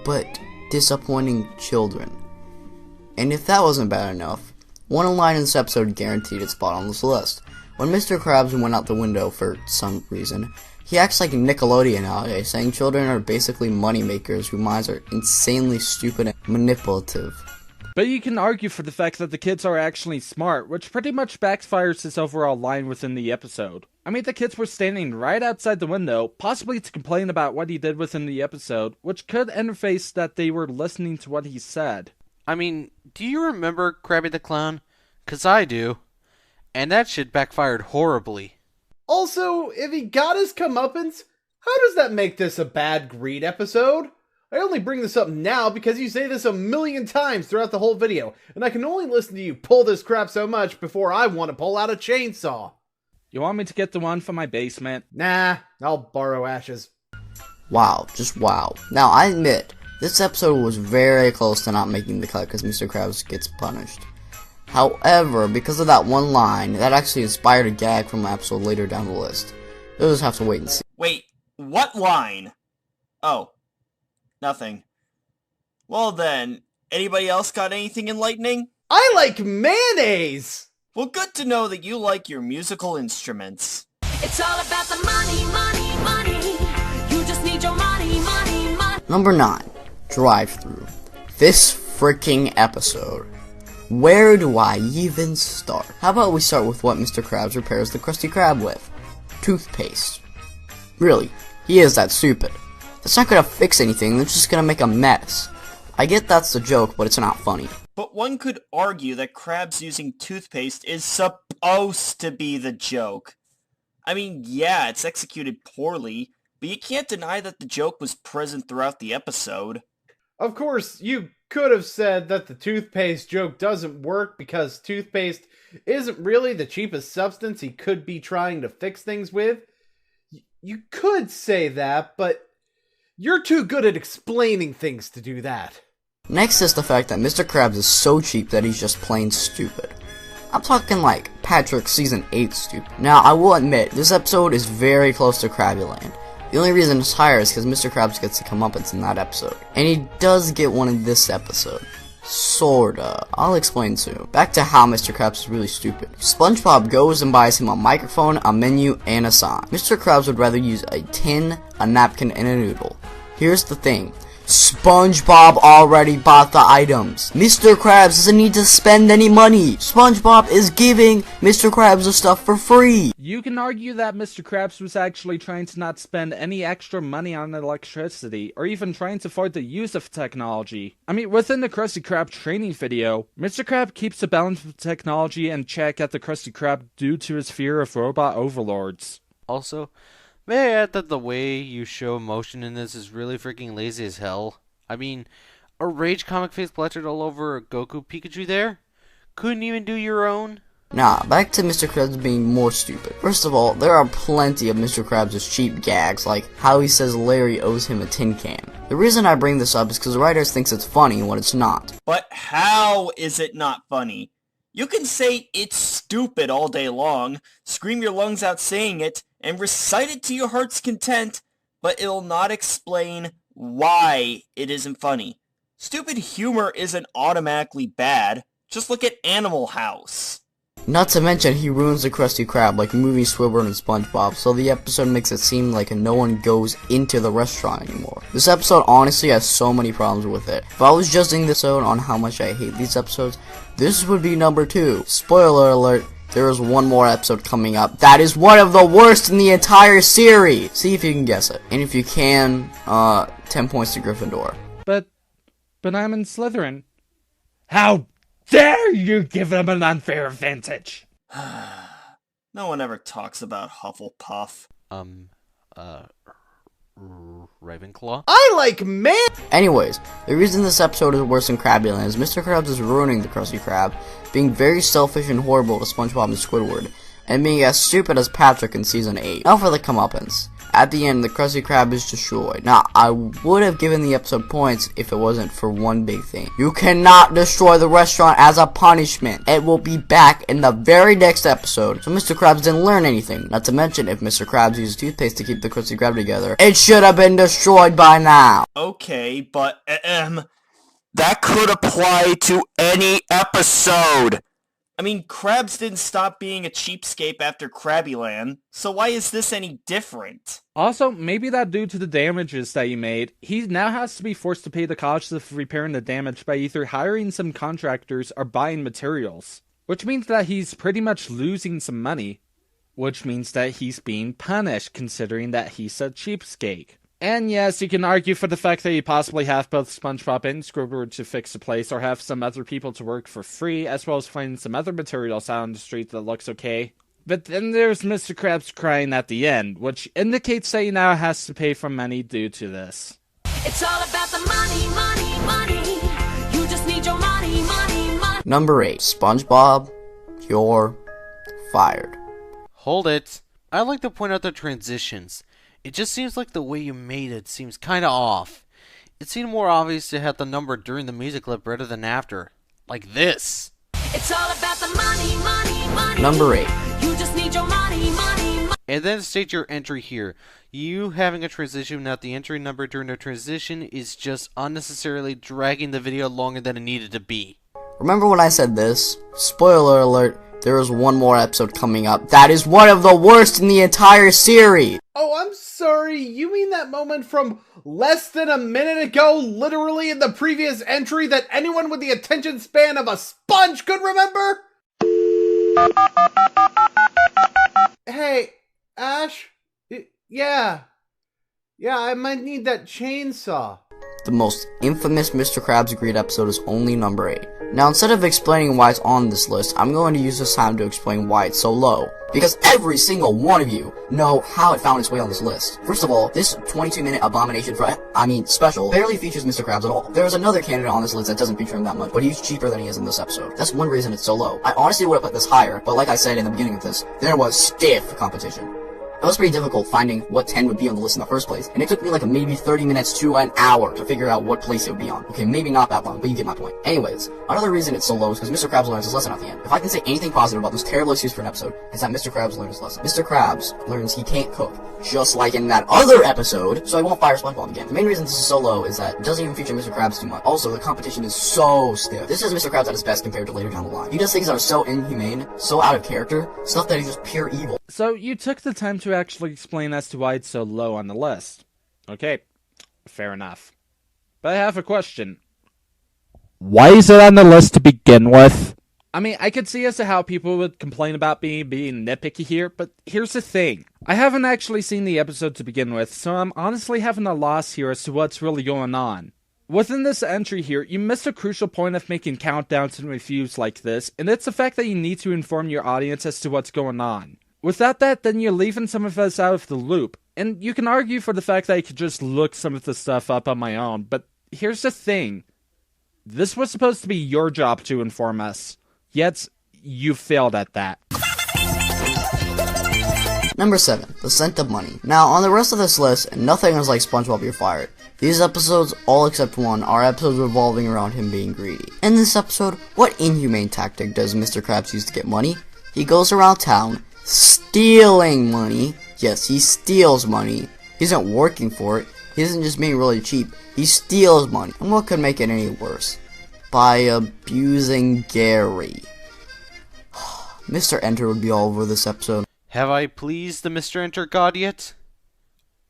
but disappointing children. And if that wasn't bad enough, one line in this episode guaranteed its spot on this list. When Mr. Krabs went out the window for some reason, he acts like Nickelodeon nowadays, saying children are basically moneymakers whose minds are insanely stupid and manipulative. But you can argue for the fact that the kids are actually smart, which pretty much backfires his overall line within the episode. I mean, the kids were standing right outside the window, possibly to complain about what he did within the episode, which could interface that they were listening to what he said. I mean, do you remember Krabby the Clown? 'Cause I do. And that shit backfired horribly. Also, if he got his comeuppance, how does that make this a bad greed episode? I only bring this up now because you say this a million times throughout the whole video, and I can only listen to you pull this crap so much before I want to pull out a chainsaw. You want me to get the one from my basement? Nah, I'll borrow Ash's. Wow, just wow. Now, I admit, this episode was very close to not making the cut because Mr. Krabs gets punished. However, because of that one line, that actually inspired a gag from an episode later down the list. You'll just have to wait and see. Wait, what line? Oh, nothing. Well then, anybody else got anything enlightening? I like mayonnaise! Well, good to know that you like your musical instruments. It's all about the money, money, money. You just need your money, money, money. Number 9, Drive-Thru. This freaking episode. Where do I even start? How about we start with what Mr. Krabs repairs the Krusty Krab with? Toothpaste. Really, he is that stupid. That's not gonna fix anything, it's just gonna make a mess. I get that's the joke, but it's not funny. But one could argue that Krabs using toothpaste is supposed to be the joke. I mean, yeah, it's executed poorly, but you can't deny that the joke was present throughout the episode. Of course, you could have said that the toothpaste joke doesn't work because toothpaste isn't really the cheapest substance he could be trying to fix things with. You could say that, but you're too good at explaining things to do that. Next is the fact that Mr. Krabs is so cheap that he's just plain stupid. I'm talking like Patrick Season 8 stupid. Now, I will admit, this episode is very close to Krabby Land. The only reason it's higher is because Mr. Krabs gets to come up in that episode. And he does get one in this episode. Sorta. I'll explain soon. Back to how Mr. Krabs is really stupid. SpongeBob goes and buys him a microphone, a menu, and a sign. Mr. Krabs would rather use a tin, a napkin, and a noodle. Here's the thing. SpongeBob already bought the items. Mr. Krabs doesn't need to spend any money. SpongeBob is giving Mr. Krabs the stuff for free. You can argue that Mr. Krabs was actually trying to not spend any extra money on electricity, or even trying to avoid the use of technology. I mean, within the Krusty Krab training video, Mr. Krab keeps the balance of technology in check at the Krusty Krab due to his fear of robot overlords. Also, may I add that the way you show emotion in this is really freaking lazy as hell? I mean, a rage comic face splattered all over a Goku Pikachu there? Couldn't even do your own? Nah, back to Mr. Krabs being more stupid. First of all, there are plenty of Mr. Krabs' cheap gags, like how he says Larry owes him a tin can. The reason I bring this up is because the writers thinks it's funny when it's not. But how is it not funny? You can say it's stupid all day long, scream your lungs out saying it, and recite it to your heart's content, but it'll not explain why it isn't funny. Stupid humor isn't automatically bad. Just look at Animal House. Not to mention, he ruins the Krusty Krab like movie Squidward and SpongeBob, so the episode makes it seem like no one goes into the restaurant anymore. This episode honestly has so many problems with it. If I was judging this episode on how much I hate these episodes, this would be number 2. Spoiler alert, there is one more episode coming up that is one of the worst in the entire series! See if you can guess it. And if you can, 10 points to Gryffindor. But I'm in Slytherin. How dare you give them an unfair advantage? No one ever talks about Hufflepuff. Ravenclaw? I like man. Anyways, the reason this episode is worse than Krabby Land is Mr. Krabs is ruining the Krusty Krab, being very selfish and horrible to SpongeBob and Squidward, and being as stupid as Patrick in Season 8. Now for the comeuppance. At the end, the Krusty Krab is destroyed. Now, I would have given the episode points if it wasn't for one big thing. You cannot destroy the restaurant as a punishment. It will be back in the very next episode. So Mr. Krabs didn't learn anything. Not to mention, if Mr. Krabs used toothpaste to keep the Krusty Krab together, it should have been destroyed by now. Okay, but that could apply to any episode. I mean, Krabs didn't stop being a cheapskate after Krabby Land, so why is this any different? Also, maybe that due to the damages that he made, he now has to be forced to pay the cost of repairing the damage by either hiring some contractors or buying materials. Which means that he's pretty much losing some money. Which means that he's being punished, considering that he's a cheapskate. And yes, you can argue for the fact that you possibly have both SpongeBob and Squidward to fix the place, or have some other people to work for free, as well as finding some other materials out on the street that looks okay. But then there's Mr. Krabs crying at the end, which indicates that he now has to pay for money due to this. It's all about the money, money, money. You just need your money, money, money. Number 8. SpongeBob, you're fired. Hold it. I like to point out the transitions. It just seems like the way you made it seems kinda off. It seemed more obvious to have the number during the music clip rather than after. Like this. It's all about the money, money, money. Number 8. You just need your money, money, money. And then state your entry here. You having a transition without the entry number during the transition is just unnecessarily dragging the video longer than it needed to be. Remember when I said this? Spoiler alert, there is one more episode coming up that is one of the worst in the entire series! Oh, I'm sorry, you mean that moment from less than a minute ago, literally in the previous entry, that anyone with the attention span of a sponge could remember? Hey, Ash? Yeah, I might need that chainsaw. The most infamous Mr. Krabs Greed episode is only number 8. Now, instead of explaining why it's on this list, I'm going to use this time to explain why it's so low. Because every single one of you know how it found its way on this list. First of all, this 22-minute abomination special barely features Mr. Krabs at all. There is another candidate on this list that doesn't feature him that much, but he's cheaper than he is in this episode. That's one reason it's so low. I honestly would have put this higher, but like I said in the beginning of this, there was stiff competition. It was pretty difficult finding what 10 would be on the list in the first place, and it took me like maybe 30 minutes to an hour to figure out what place it would be on. Okay, maybe not that long, but you get my point. Anyways, another reason it's so low is because Mr. Krabs learns his lesson at the end. If I can say anything positive about this terrible excuse for an episode, it's that Mr. Krabs learns his lesson. Mr. Krabs learns he can't cook, just like in that other episode, so I won't fire SpongeBob again. The main reason this is so low is that it doesn't even feature Mr. Krabs too much. Also, the competition is so stiff. This is Mr. Krabs at his best compared to later down the line. He does things that are so inhumane, so out of character, stuff that is just pure evil. So you took the time to actually explain as to why it's so low on the list. Okay, fair enough. But I have a question. Why is it on the list to begin with? I mean, I could see as to how people would complain about me being nitpicky here, but here's the thing. I haven't actually seen the episode to begin with, so I'm honestly having a loss here as to what's really going on. Within this entry here, you missed a crucial point of making countdowns and reviews like this, and it's the fact that you need to inform your audience as to what's going on. Without that, then you're leaving some of us out of the loop, and you can argue for the fact that I could just look some of the stuff up on my own, but here's the thing. This was supposed to be your job to inform us, yet you failed at that. Number 7, The Scent of Money. Now, on the rest of this list, nothing is like SpongeBob You're Fired. These episodes, all except one, are episodes revolving around him being greedy. In this episode, what inhumane tactic does Mr. Krabs use to get money? He goes around town, stealing money. Yes, he steals money. He isn't working for it. He isn't just being really cheap. He steals money. And what could make it any worse? By abusing Gary. Mr. Enter would be all over this episode. Have I pleased the Mr. Enter God yet?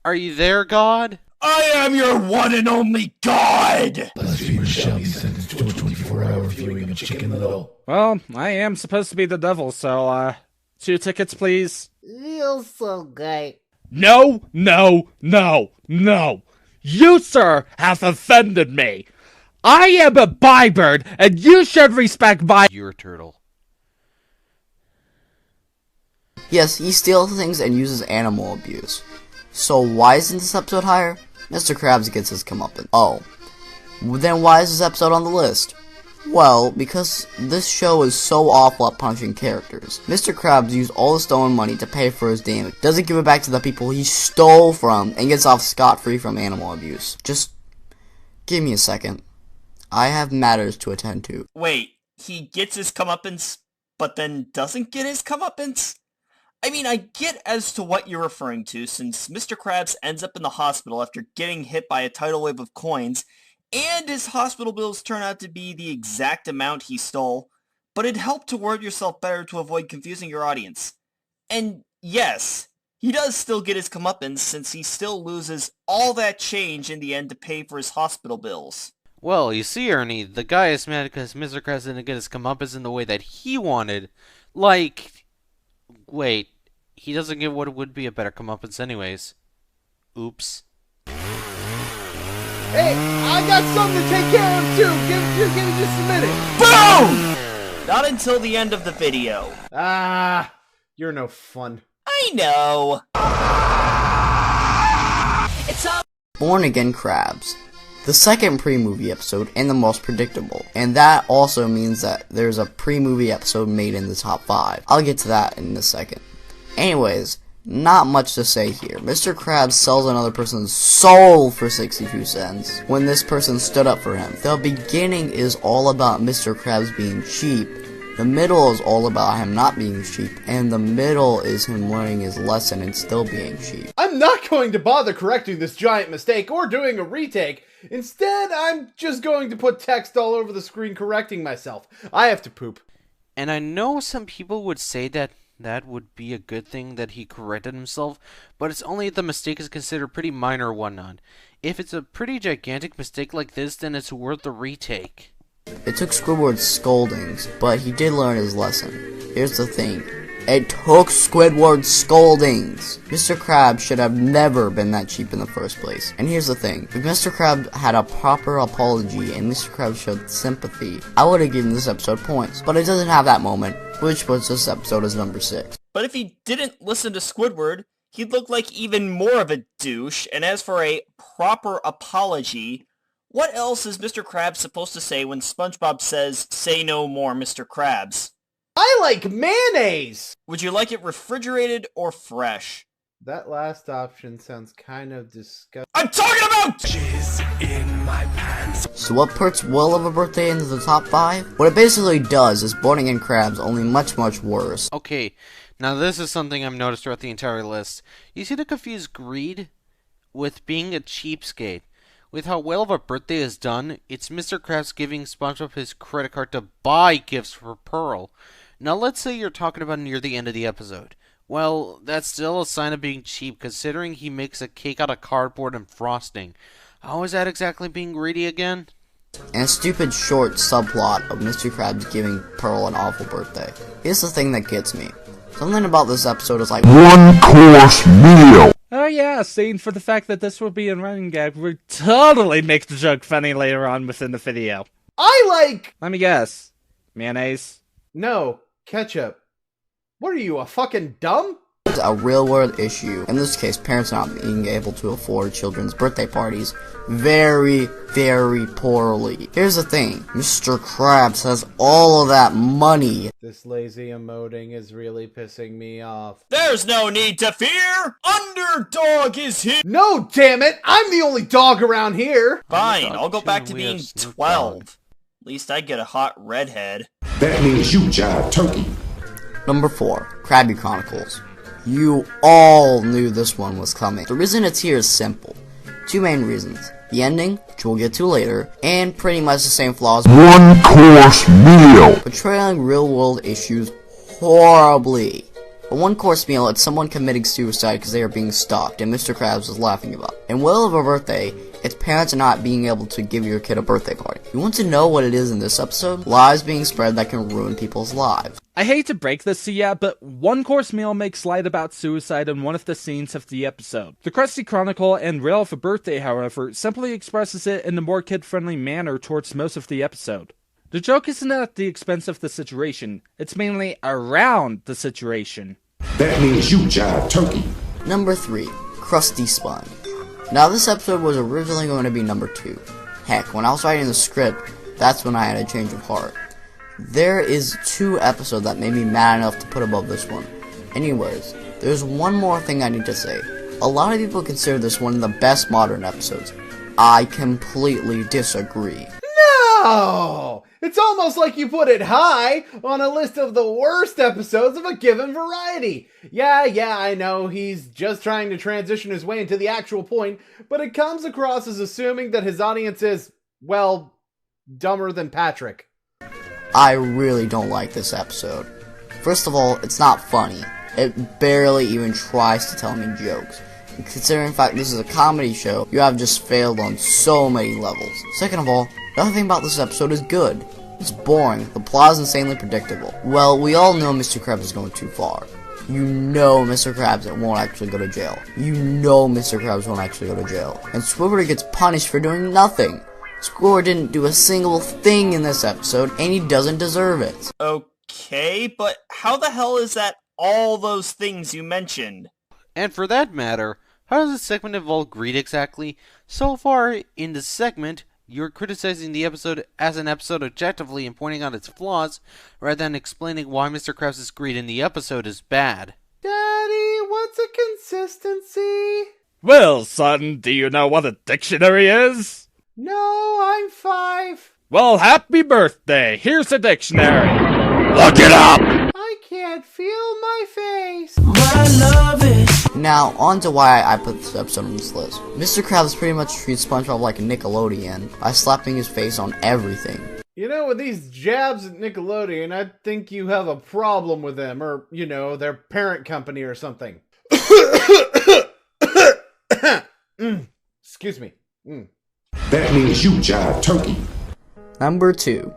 Are you there, God? I am your one and only God! Blasphemer shall be sentenced to a 24-hour viewing of Chicken Little. Well, I am supposed to be the devil, so, 2 tickets, please. You're so gay. No, no, no, no. You, sir, have offended me. I am a bybird, and you should respect my— You're a turtle. Yes, he steals things and uses animal abuse. So why isn't this episode higher? Mr. Krabs gets his comeuppance. Oh. Then why is this episode on the list? Well, because this show is so awful at punishing characters. Mr. Krabs used all the stolen money to pay for his damage, doesn't give it back to the people he stole from, and gets off scot-free from animal abuse. Just give me a second. I have matters to attend to. Wait, he gets his comeuppance, but then doesn't get his comeuppance? I mean, I get as to what you're referring to, since Mr. Krabs ends up in the hospital after getting hit by a tidal wave of coins, and his hospital bills turn out to be the exact amount he stole, but it helped to word yourself better to avoid confusing your audience. And yes, he does still get his comeuppance, since he still loses all that change in the end to pay for his hospital bills. Well, you see, Ernie, the guy is mad because Mr. Krabs didn't get his comeuppance in the way that he wanted. Like, wait, he doesn't get what would be a better comeuppance anyways. Oops. Hey, I got something to take care of too. Give me just a minute. Boom! Not until the end of the video. Ah, you're no fun. I know. It's up. Born Again Krabs. The second pre-movie episode and the most predictable. And that also means that there's a pre-movie episode made in the top 5. I'll get to that in a second. Anyways, not much to say here. Mr. Krabs sells another person's soul for 62 cents when this person stood up for him. The beginning is all about Mr. Krabs being cheap. The middle is all about him not being cheap. And the middle is him learning his lesson and still being cheap. I'm not going to bother correcting this giant mistake or doing a retake. Instead, I'm just going to put text all over the screen correcting myself. I have to poop. And I know some people would say that would be a good thing that he corrected himself, but it's only if the mistake is considered pretty minor or whatnot. If it's a pretty gigantic mistake like this, then it's worth the retake. It took Squidward's scoldings, but he did learn his lesson. Here's the thing. It took Squidward's scoldings. Mr. Krabs should have never been that cheap in the first place. And here's the thing. If Mr. Krabs had a proper apology and Mr. Krabs showed sympathy, I would have given this episode points. But it doesn't have that moment, which puts this episode as number 6. But if he didn't listen to Squidward, he'd look like even more of a douche. And as for a proper apology, what else is Mr. Krabs supposed to say when SpongeBob says, "Say no more, Mr. Krabs"? I like mayonnaise! Would you like it refrigerated or fresh? That last option sounds kind of disgusting. I'm talking about Jizz in my pants. So what puts Will of a Birthday into the top 5? What it basically does is Boarding in Crabs, only much, much worse. Okay, now this is something I've noticed throughout the entire list. You see to confuse greed with being a cheapskate. With how Well of a Birthday is done, it's Mr. Krabs giving SpongeBob his credit card to buy gifts for Pearl. Now let's say you're talking about near the end of the episode. Well, that's still a sign of being cheap, considering he makes a cake out of cardboard and frosting. How is that exactly being greedy again? And a stupid short subplot of Mr. Krabs giving Pearl an awful birthday. Here's the thing that gets me. Something about this episode is like 1-course meal. Oh yeah, same for the fact that this will be in Renegade would totally make the joke funny later on within the video. Let me guess. Mayonnaise? No, ketchup. What are you, a fucking dumb? It's a real-world issue. In this case, parents not being able to afford children's birthday parties very, very poorly. Here's the thing. Mr. Krabs has all of that money. This lazy emoting is really pissing me off. There's no need to fear! Underdog is here! No, damn it! I'm the only dog around here! Fine, I'll go back to being 12. At least I get a hot redhead. That means you jive turkey. Number 4, Krabby Chronicles. You all knew this one was coming. The reason it's here is simple. 2 main reasons. The ending, which we'll get to later, and pretty much the same flaws. 1-course meal. Portraying real-world issues horribly. A 1-course meal, it's someone committing suicide because they are being stalked, and Mr. Krabs was laughing about. In Will of a Birthday, it's parents not being able to give your kid a birthday party. You want to know what it is in this episode? Lies being spread that can ruin people's lives. I hate to break this to ya, but 1-course meal makes light about suicide in one of the scenes of the episode. The Krusty Chronicle and Rail of a Birthday, however, simply expresses it in a more kid-friendly manner towards most of the episode. The joke isn't at the expense of the situation, it's mainly around the situation. That means you jive turkey. Number 3, Krusty Sponge. Now this episode was originally going to be number 2. Heck, when I was writing the script, that's when I had a change of heart. There is 2 episodes that made me mad enough to put above this one. Anyways, there's one more thing I need to say. A lot of people consider this one of the best modern episodes. I completely disagree. No! It's almost like you put it high on a list of the worst episodes of a given variety. Yeah, I know he's just trying to transition his way into the actual point, but it comes across as assuming that his audience is, well, dumber than Patrick. I really don't like this episode. First of all, it's not funny. It barely even tries to tell me jokes. And considering the fact this is a comedy show, you have just failed on so many levels. Second of all, nothing about this episode is good. It's boring. The plot is insanely predictable. Well, we all know Mr. Krabs is going too far. You know Mr. Krabs won't actually go to jail. You know Mr. Krabs won't actually go to jail. And Squidward gets punished for doing nothing. Squidward didn't do a single thing in this episode, and he doesn't deserve it. Okay, but how the hell is that all those things you mentioned? And for that matter, how does this segment involve greed exactly? So far in this segment, you're criticizing the episode as an episode objectively and pointing out its flaws, rather than explaining why Mr. Krabs' greed in the episode is bad. Daddy, what's a consistency? Well, son, do you know what a dictionary is? No, I'm 5. Well, happy birthday! Here's a dictionary. Look it up! I can't feel my face. But I love it. Now, on to why I put this episode on this list. Mr. Krabs pretty much treats SpongeBob like a Nickelodeon by slapping his face on everything. You know, with these jabs at Nickelodeon, I think you have a problem with them, or, you know, their parent company or something. Excuse me. That means you jive turkey. Number 2.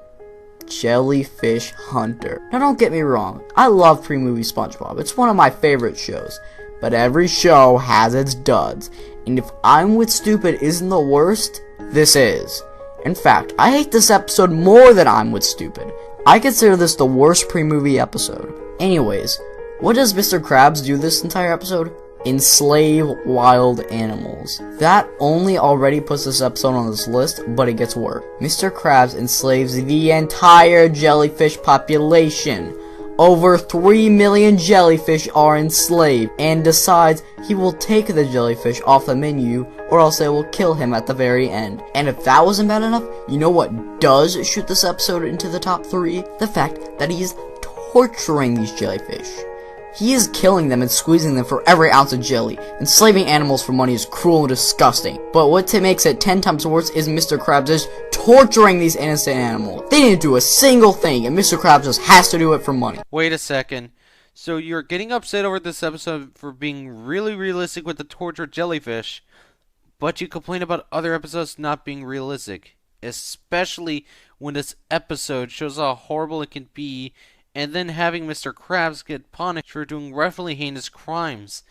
Jellyfish Hunter. Now don't get me wrong, I love pre-movie SpongeBob. It's one of my favorite shows. But every show has its duds. And if I'm With Stupid isn't the worst, this is. In fact, I hate this episode more than I'm With Stupid. I consider this the worst pre-movie episode. Anyways, what does Mr. Krabs do this entire episode? Enslave wild animals. That only already puts this episode on this list, but it gets worse. Mr. Krabs enslaves the entire jellyfish population. over 3 million jellyfish are enslaved, and decides he will take the jellyfish off the menu, or else they will kill him at the very end. And if that wasn't bad enough, you know what does shoot this episode into the top 3? The fact that he's torturing these jellyfish. He is killing them and squeezing them for every ounce of jelly. Enslaving animals for money is cruel and disgusting. But what makes it 10 times worse is Mr. Krabs is torturing these innocent animals. They didn't do a single thing, and Mr. Krabs just has to do it for money. Wait a second. So you're getting upset over this episode for being really realistic with the tortured jellyfish, but you complain about other episodes not being realistic. Especially when this episode shows how horrible it can be, and then having Mr. Krabs get punished for doing roughly heinous crimes.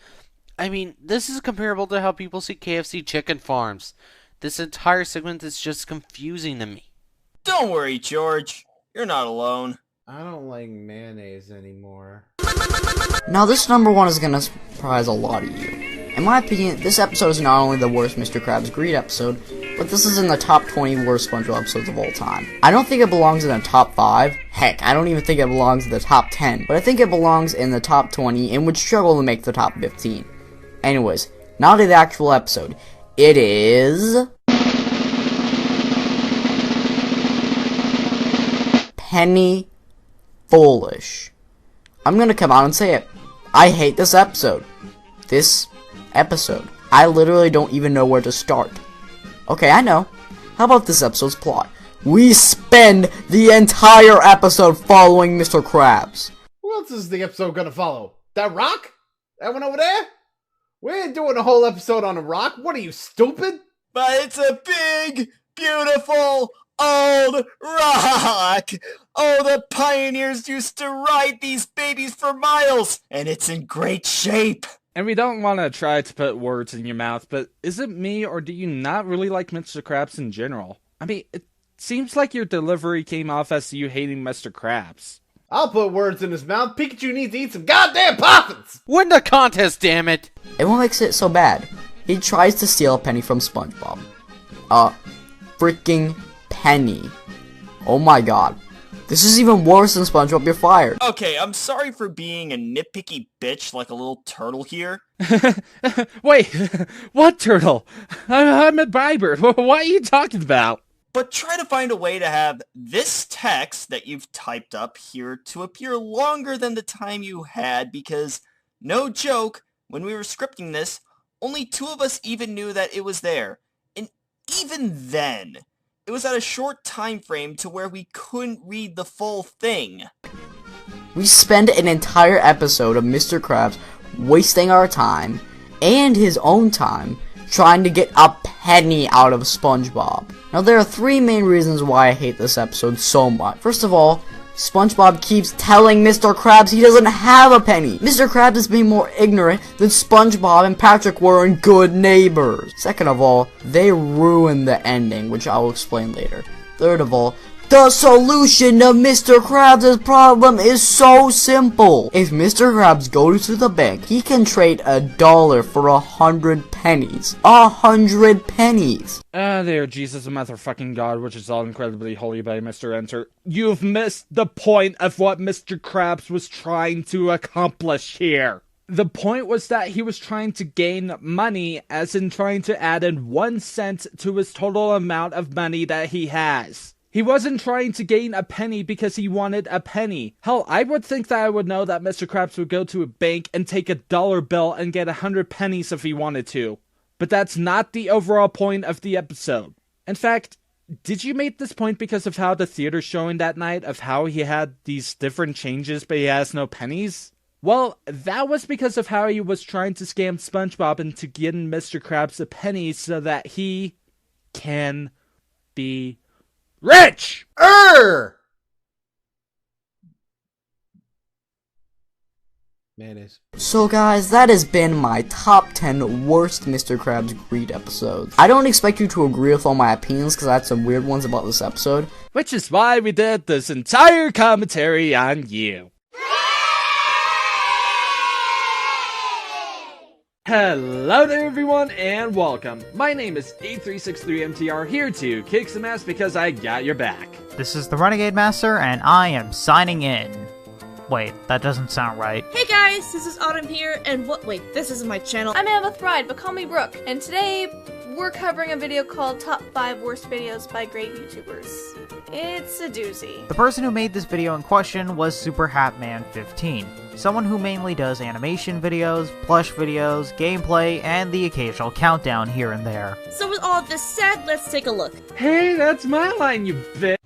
I mean, this is comparable to how people see KFC chicken farms. This entire segment is just confusing to me. Don't worry, George. You're not alone. I don't like mayonnaise anymore. Now this number 1 is gonna surprise a lot of you. In my opinion, this episode is not only the worst Mr. Krabs Greed episode, but this is in the top 20 worst SpongeBob episodes of all time. I don't think it belongs in the top 5. Heck, I don't even think it belongs in the top 10. But I think it belongs in the top 20 and would struggle to make the top 15. Anyways, now to the actual episode. It is... Penny Foolish. I'm gonna come out and say it. I hate this episode. I literally don't even know where to start. Okay, I know. How about this episode's plot? We spend the entire episode following Mr. Krabs. Who else is the episode gonna follow? That rock? That one over there? We ain't doing a whole episode on a rock. What are you, stupid? But it's a big, beautiful, old rock! Oh, the pioneers used to ride these babies for miles, and it's in great shape. And we don't want to try to put words in your mouth, but is it me, or do you not really like Mr. Krabs in general? I mean, it seems like your delivery came off as you hating Mr. Krabs. I'll put words in his mouth. Pikachu needs to eat some goddamn poppins! Win the contest, damn it! And what makes it so bad? He tries to steal a penny from SpongeBob. A freaking penny. Oh my god. This is even worse than SpongeBob, you're fired. Okay, I'm sorry for being a nitpicky bitch like a little turtle here. Wait, what turtle? I'm a Bybird. What are you talking about? But try to find a way to have this text that you've typed up here to appear longer than the time you had, because, no joke, when we were scripting this, only 2 of us even knew that it was there. And even then, it was at a short time frame to where we couldn't read the full thing. We spend an entire episode of Mr. Krabs wasting our time, and his own time, trying to get a penny out of SpongeBob. Now there are 3 main reasons why I hate this episode so much. First of all, SpongeBob keeps telling Mr. Krabs he doesn't have a penny. Mr. Krabs is being more ignorant than SpongeBob and Patrick were in Good Neighbors. Second of all, they ruin the ending, which I will explain later. Third of all, the solution to Mr. Krabs' problem is so simple. If Mr. Krabs goes to the bank, he can trade $1 for 100 pennies. 100 pennies. There, Jesus, motherfucking God, which is all incredibly holy by Mr. Enter. You've missed the point of what Mr. Krabs was trying to accomplish here. The point was that he was trying to gain money, as in trying to add in 1 cent to his total amount of money that he has. He wasn't trying to gain a penny because he wanted a penny. Hell, I would think that I would know that Mr. Krabs would go to a bank and take a dollar bill and get 100 pennies if he wanted to. But that's not the overall point of the episode. In fact, did you make this point because of how the theater's showing that night, of how he had these different changes but he has no pennies? Well, that was because of how he was trying to scam SpongeBob into getting Mr. Krabs a penny so that he can be rich! Mayonnaise. So guys, that has been my top 10 worst Mr. Krabs Greed episodes. I don't expect you to agree with all my opinions because I had some weird ones about this episode. Which is why we did this entire commentary on you. Hello there everyone and welcome. My name is 8363MTR, here to kick some ass because I got your back. This is the Renegade Master and I am signing in. Wait, that doesn't sound right. Hey guys, this is Autumn here, and wait, this isn't my channel. I'm AnnabethRide, but call me Brooke, and today we're covering a video called Top 5 Worst Videos by Great YouTubers. It's a doozy. The person who made this video in question was SuperHatman15, someone who mainly does animation videos, plush videos, gameplay, and the occasional countdown here and there. So with all of this said, let's take a look. Hey, that's my line, you bitch!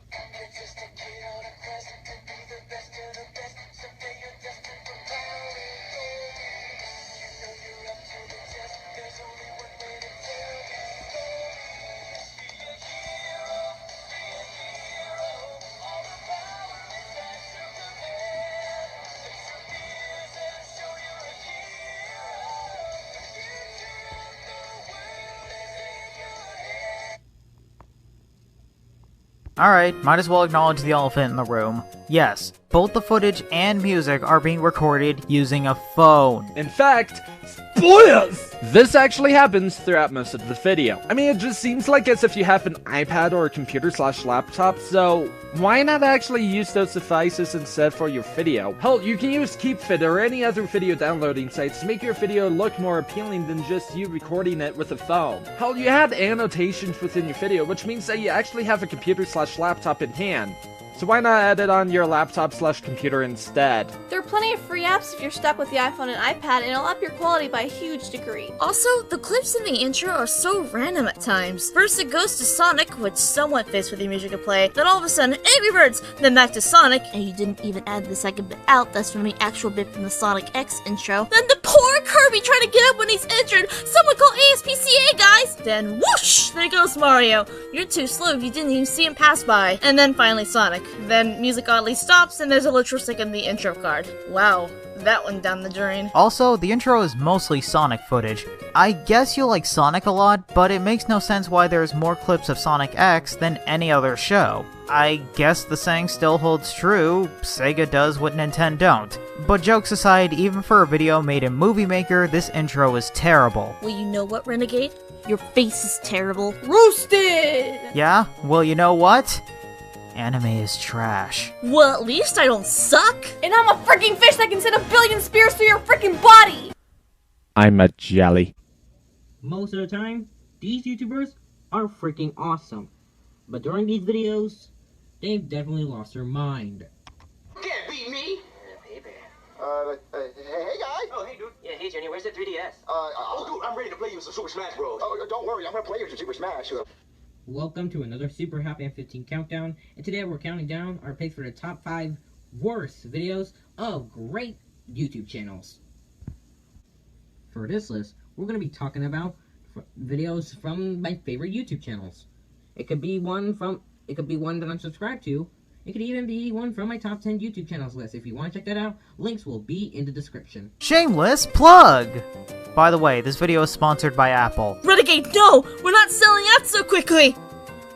Alright, might as well acknowledge the elephant in the room. Yes, both the footage and music are being recorded using a phone. In fact, spoilers! This actually happens throughout most of the video. I mean, it just seems like as if you have an iPad or a computer/laptop, so why not actually use those devices instead for your video? Hell, you can use KeepFit or any other video downloading sites to make your video look more appealing than just you recording it with a phone. Hell, you have annotations within your video, which means that you actually have a computer/laptop in hand. So why not add it on your laptop/computer instead? There are plenty of free apps if you're stuck with the iPhone and iPad, and it'll up your quality by a huge degree. Also, the clips in the intro are so random at times. First it goes to Sonic, which somewhat fits with the music to play, then all of a sudden, Angry Birds, then back to Sonic, and you didn't even add the second bit out, that's from the actual bit from the Sonic X intro. Then the poor Kirby trying to get up when he's injured! Someone call ASPCA, guys! Then whoosh! There goes Mario. You're too slow if you didn't even see him pass by. And then finally Sonic. Then music oddly stops and there's a literal stick in the intro card. Wow, that went down the drain. Also, the intro is mostly Sonic footage. I guess you like Sonic a lot, but it makes no sense why there's more clips of Sonic X than any other show. I guess the saying still holds true, Sega does what Nintendo don't. But jokes aside, even for a video made in Movie Maker, this intro is terrible. Well, you know what, Renegade? Your face is terrible. Roasted! Yeah? Well, you know what? Anime is trash. Well, at least I don't suck! And I'm a freaking fish that can send a billion spears through your freaking body! I'm a jelly. Most of the time, these YouTubers are freaking awesome. But during these videos, they've definitely lost their mind. Can't beat me! Hey, baby. Hey guys! Oh, hey, dude. Yeah, hey, Jenny, where's the 3DS? Oh, dude, I'm ready to play you some Super Smash Bros. Oh, don't worry, I'm gonna play you some Super Smash. Welcome to another Super Happy 15 countdown, and today we're counting down our picks for the top 5 worst videos of great YouTube channels. For this list, we're going to be talking about videos from my favorite YouTube channels. It could be one that I'm subscribed to. It could even be one from my top 10 YouTube channels list. If you want to check that out, links will be in the description. Shameless plug! By the way, this video is sponsored by Apple. Renegade, no! We're not selling out so quickly!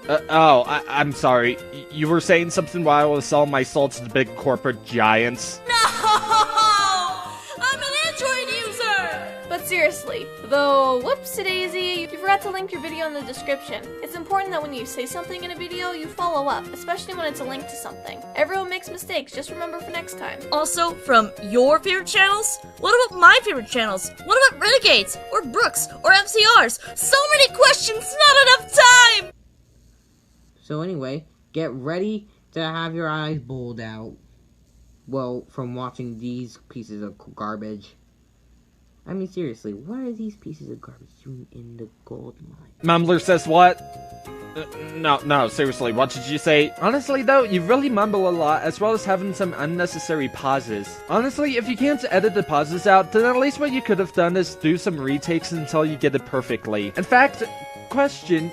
I'm sorry. You were saying something while I was selling my soul to the big corporate giants? No! I'm an Android user! But seriously, though, whoopsie-daisy, you forgot to link your video in the description. It's important that when you say something in a video, you follow up, especially when it's a link to something. Everyone makes mistakes, just remember for next time. Also, from your favorite channels? What about my favorite channels? What about Renegades? Or Brooks? Or MCRs? So many questions, not enough time! So anyway, get ready to have your eyes bowled out. Well, from watching these pieces of garbage. I mean, seriously, what are these pieces of garbage doing in the gold mine? Mumbler says what? No, seriously, what did you say? Honestly though, you really mumble a lot, as well as having some unnecessary pauses. Honestly, if you can't edit the pauses out, then at least what you could have done is do some retakes until you get it perfectly. In fact, question,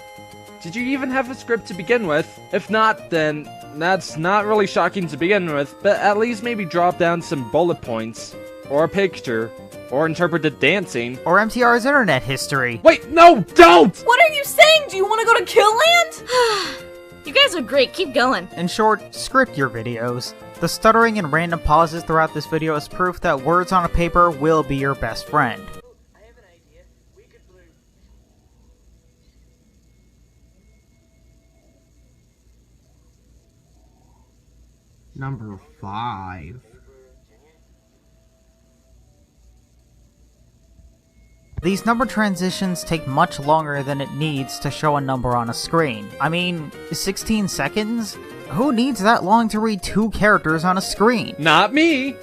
did you even have a script to begin with? If not, then that's not really shocking to begin with, but at least maybe drop down some bullet points, or a picture, or interpreted dancing. Or MTR's internet history. Wait, no, don't! What are you saying? Do you want to go to Kill Land? You guys are great, keep going. In short, script your videos. The stuttering and random pauses throughout this video is proof that words on a paper will be your best friend. Number 5. these number transitions take much longer than it needs to show a number on a screen. I mean, 16 seconds? Who needs that long to read 2 characters on a screen? Not me!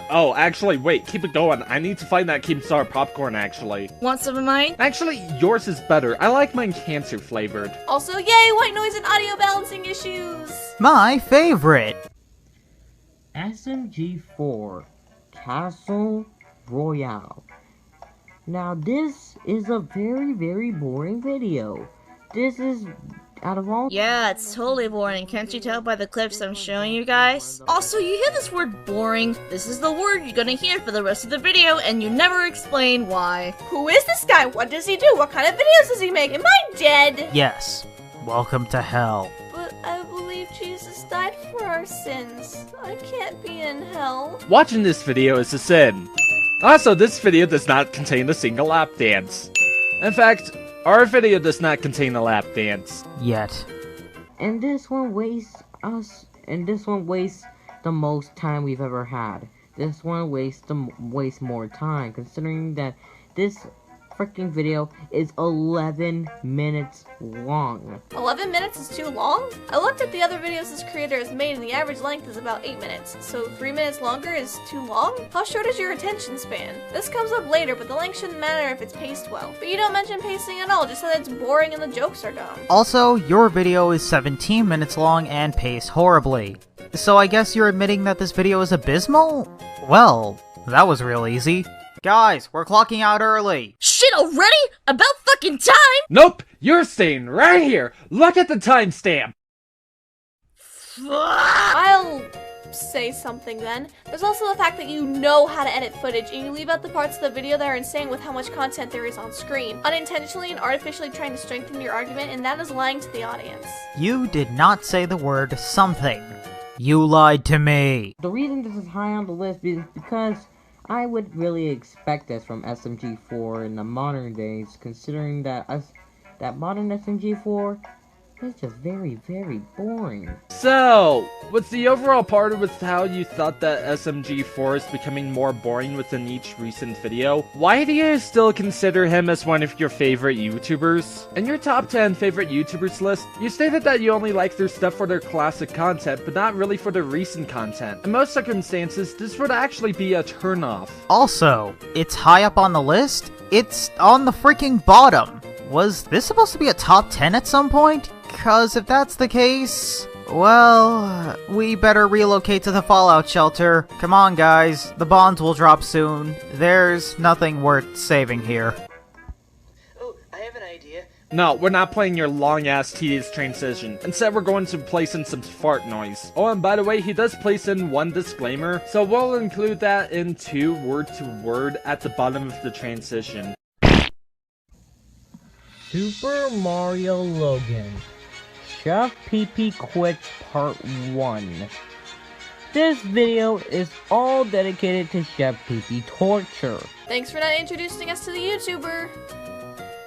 Oh, actually, wait, keep it going. I need to find that Keemstar popcorn, actually. Want some of mine? Actually, yours is better. I like mine cancer flavored. Also, yay, white noise and audio balancing issues! My favorite! SMG4 Castle Royale. Now this is a very, very boring video. This is out of all— Yeah, it's totally boring. Can't you tell by the clips I'm showing you guys? Also, you hear this word boring? This is the word you're gonna hear for the rest of the video, and you never explain why. Who is this guy? What does he do? What kind of videos does he make? Am I dead? Yes. Welcome to hell. But I believe Jesus died for our sins. I can't be in hell. Watching this video is a sin. Also, this video does not contain a single lap dance. In fact, our video does not contain a lap dance. Yet. And this one wastes the most time we've ever had. This one wastes more time, considering that this freaking video is 11 minutes long. 11 minutes is too long? I looked at the other videos this creator has made and the average length is about 8 minutes. So 3 minutes longer is too long? How short is your attention span? This comes up later, but the length shouldn't matter if it's paced well. But you don't mention pacing at all, just that it's boring and the jokes are dumb. Also, your video is 17 minutes long and paced horribly. So I guess you're admitting that this video is abysmal? Well, that was real easy. Guys, we're clocking out early. Shit already? About fucking time? Nope, you're staying right here. Look at the timestamp. I'll say something then. There's also the fact that you know how to edit footage and you leave out the parts of the video that are insane with how much content there is on screen, unintentionally and artificially trying to strengthen your argument, and that is lying to the audience. You did not say the word something. You lied to me. The reason this is high on the list is because I would really expect this from SMG4 in the modern days, considering that modern SMG4 is just very, very boring. So, was the overall part with how you thought that SMG4 is becoming more boring within each recent video? Why do you still consider him as one of your favorite YouTubers? In your top 10 favorite YouTubers list, you stated that you only like their stuff for their classic content, but not really for their recent content. In most circumstances, this would actually be a turnoff. Also, it's high up on the list. It's on the freaking bottom. Was this supposed to be a top 10 at some point? Cause if that's the case, well, we better relocate to the Fallout shelter. Come on guys, the bonds will drop soon. There's nothing worth saving here. Oh, I have an idea. No, we're not playing your long-ass tedious transition. Instead, we're going to place in some fart noise. Oh, and by the way, he does place in one disclaimer, so we'll include that into word-to-word at the bottom of the transition. Super Mario Logan. Chef PP Quits Part 1. This video is all dedicated to Chef PP torture. Thanks for not introducing us to the YouTuber.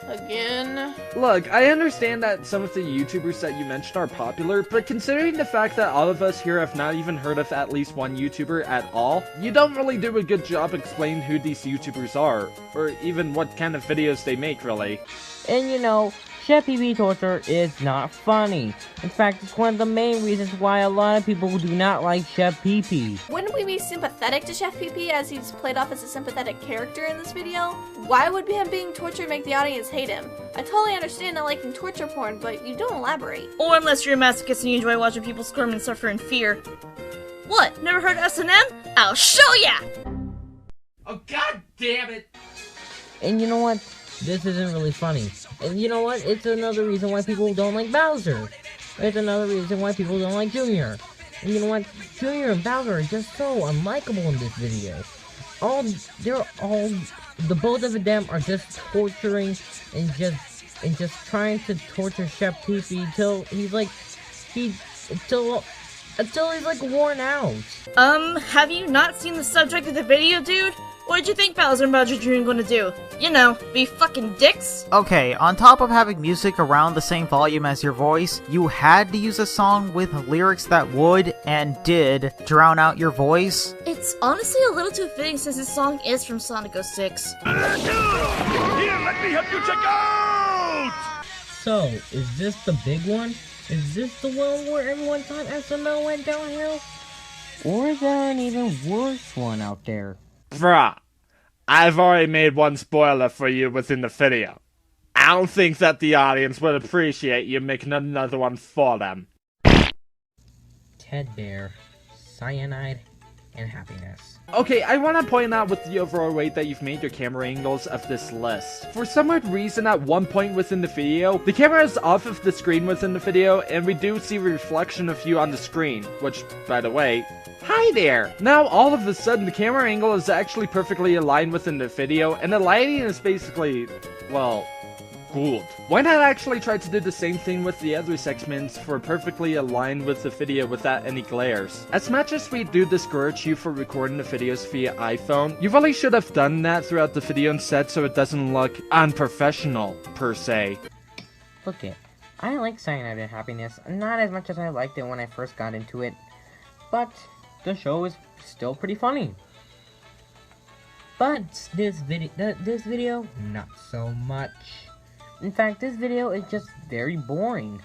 Again. Look, I understand that some of the YouTubers that you mentioned are popular, but considering the fact that all of us here have not even heard of at least one YouTuber at all, you don't really do a good job explaining who these YouTubers are, or even what kind of videos they make, really. And you know, Chef PP torture is not funny. In fact, it's one of the main reasons why a lot of people do not like Chef PP. Wouldn't we be sympathetic to Chef PP as he's played off as a sympathetic character in this video? Why would him being tortured make the audience hate him? I totally understand not liking torture porn, but you don't elaborate. Or unless you're a masochist and you enjoy watching people squirm and suffer in fear. What? Never heard of S&M? I'll show ya! Oh, god damn it! And you know what? This isn't really funny. And you know what? It's another reason why people don't like Bowser. It's another reason why people don't like Junior. And you know what? Junior and Bowser are just so unlikable in this video. The both of them are just torturing and just trying to torture Chef PP until he's like, until he's like worn out. Have you not seen the subject of the video, dude? What did you think Bowser and Bowser Jr. gonna do? You know, be fucking dicks? Okay, on top of having music around the same volume as your voice, you had to use a song with lyrics that would, and did, drown out your voice? It's honestly a little too fitting since this song is from Sonic 06. Here, let me help you check out! So, is this the big one? Is this the one where everyone thought SML went downhill? Or is there an even worse one out there? Bruh, I've already made one spoiler for you within the video. I don't think that the audience would appreciate you making another one for them. Ted Bear, Cyanide, and Happiness. Okay, I want to point out with the overall way that you've made your camera angles of this list. For some weird reason, at one point within the video, the camera is off of the screen within the video, and we do see a reflection of you on the screen, which, by the way, hi there! Now, all of a sudden, the camera angle is actually perfectly aligned within the video, and the lighting is basically, well, good. Why not actually try to do the same thing with the other segments for perfectly aligned with the video without any glares? As much as we do discourage you for recording the videos via iPhone, you really should have done that throughout the video instead so it doesn't look unprofessional, per se. Look it, I like Cyanide and Happiness, not as much as I liked it when I first got into it, but the show is still pretty funny. But this video, not so much. In fact, this video is just very boring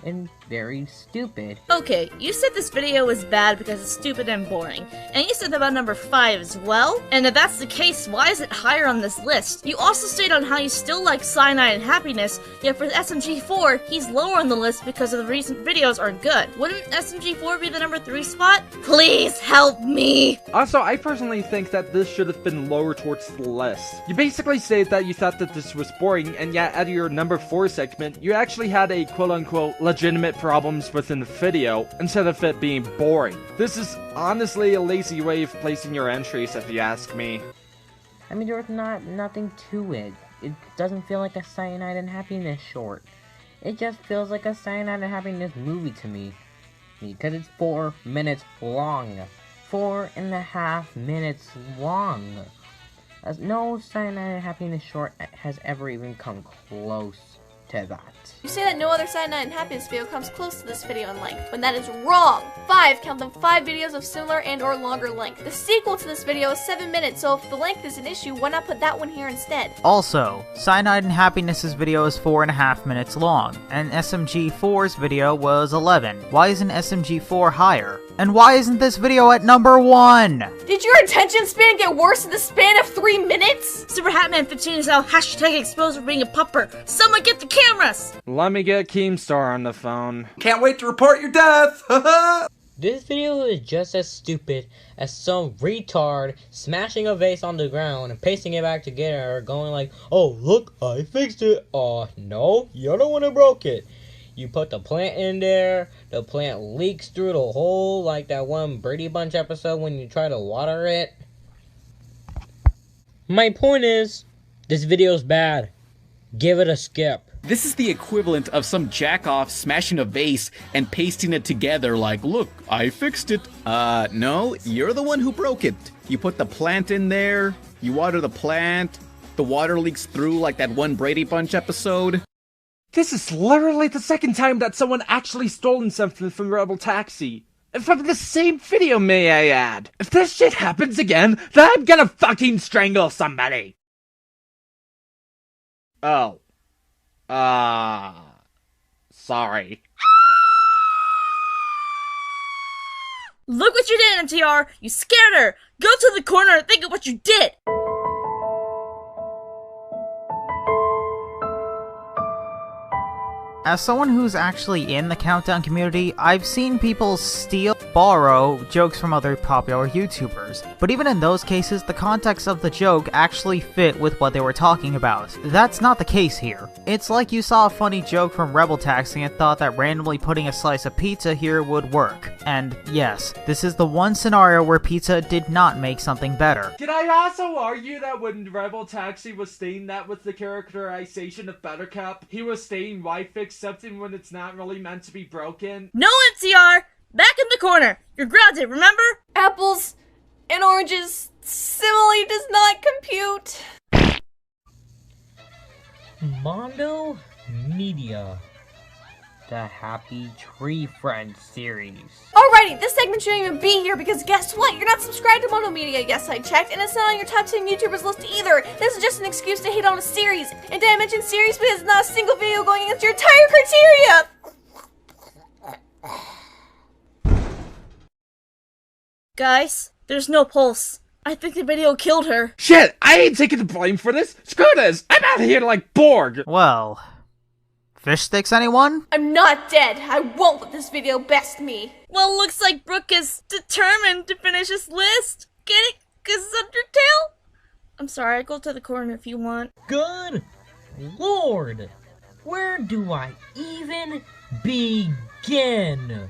and very stupid. Okay, you said this video was bad because it's stupid and boring, and you said about number 5 as well? And if that's the case, why is it higher on this list? You also stated on how you still like Cyanide and Happiness, yet for SMG4, he's lower on the list because of the recent videos aren't good. Wouldn't SMG4 be the number 3 spot? Please help me! Also, I personally think that this should have been lower towards the list. You basically said that you thought that this was boring, and yet out of your number 4 segment, you actually had a quote-unquote legitimate problems within the video, instead of it being boring. This is honestly a lazy way of placing your entries, if you ask me. I mean, there's nothing to it. It doesn't feel like a Cyanide and Happiness short. It just feels like a Cyanide and Happiness movie to me. Because it's 4 minutes long. 4.5 minutes long. As no Cyanide and Happiness short has ever even come close to that. You say that no other Cyanide and Happiness video comes close to this video in length, when that is wrong! 5, count them 5 videos of similar and or longer length. The sequel to this video is 7 minutes, so if the length is an issue, why not put that one here instead? Also, Cyanide and Happiness's video is 4.5 minutes long, and SMG4's video was 11. Why isn't SMG4 higher? And why isn't this video at number 1? Did your attention span get worse in the span of 3 minutes? Super Hatman 15 is now hashtag exposed for being a pupper. Someone get the cameras! Let me get Keemstar on the phone. Can't wait to report your death! This video is just as stupid as some retard smashing a vase on the ground and pasting it back together, going like, oh look, I fixed it. No, you're the one who broke it. You put the plant in there, the plant leaks through the hole like that one Brady Bunch episode when you try to water it. My point is, this video's bad. Give it a skip. This is the equivalent of some jack-off smashing a vase and pasting it together like, look, I fixed it. No, you're the one who broke it. You put the plant in there, you water the plant, the water leaks through like that one Brady Bunch episode. This is literally the second time that someone actually stolen something from Rebel Taxi. And from the same video, may I add. If this shit happens again, then I'm gonna fucking strangle somebody. Oh. Sorry. Look what you did, NTR! You scared her! Go to the corner and think of what you did! As someone who's actually in the Countdown community, I've seen people borrow jokes from other popular YouTubers. But even in those cases, the context of the joke actually fit with what they were talking about. That's not the case here. It's like you saw a funny joke from Rebel Taxi and thought that randomly putting a slice of pizza here would work. And yes, this is the one scenario where pizza did not make something better. Can I also argue that when Rebel Taxi was stating that with the characterization of Buttercup, he was stating why fix something when it's not really meant to be broken? No, NCR! Back in the corner! You're grounded, remember? Apples and oranges simile does not compute. Mondo Media. The Happy Tree Friends series. Alrighty, this segment shouldn't even be here because guess what? You're not subscribed to Mondo Media. Yes, I checked, and it's not on your top 10 YouTubers list either. This is just an excuse to hate on a series. And did I mention series because it's not a single video going against your entire criteria? Guys, there's no pulse. I think the video killed her. Shit, I ain't taking the blame for this. Screw this. I'm out of here like Borg. Well, fish sticks, anyone? I'm not dead. I won't let this video best me. Well, looks like Brooke is determined to finish this list. Get it? 'Cause it's Undertale? I'm sorry, I'll go to the corner if you want. Good Lord! Where do I even begin?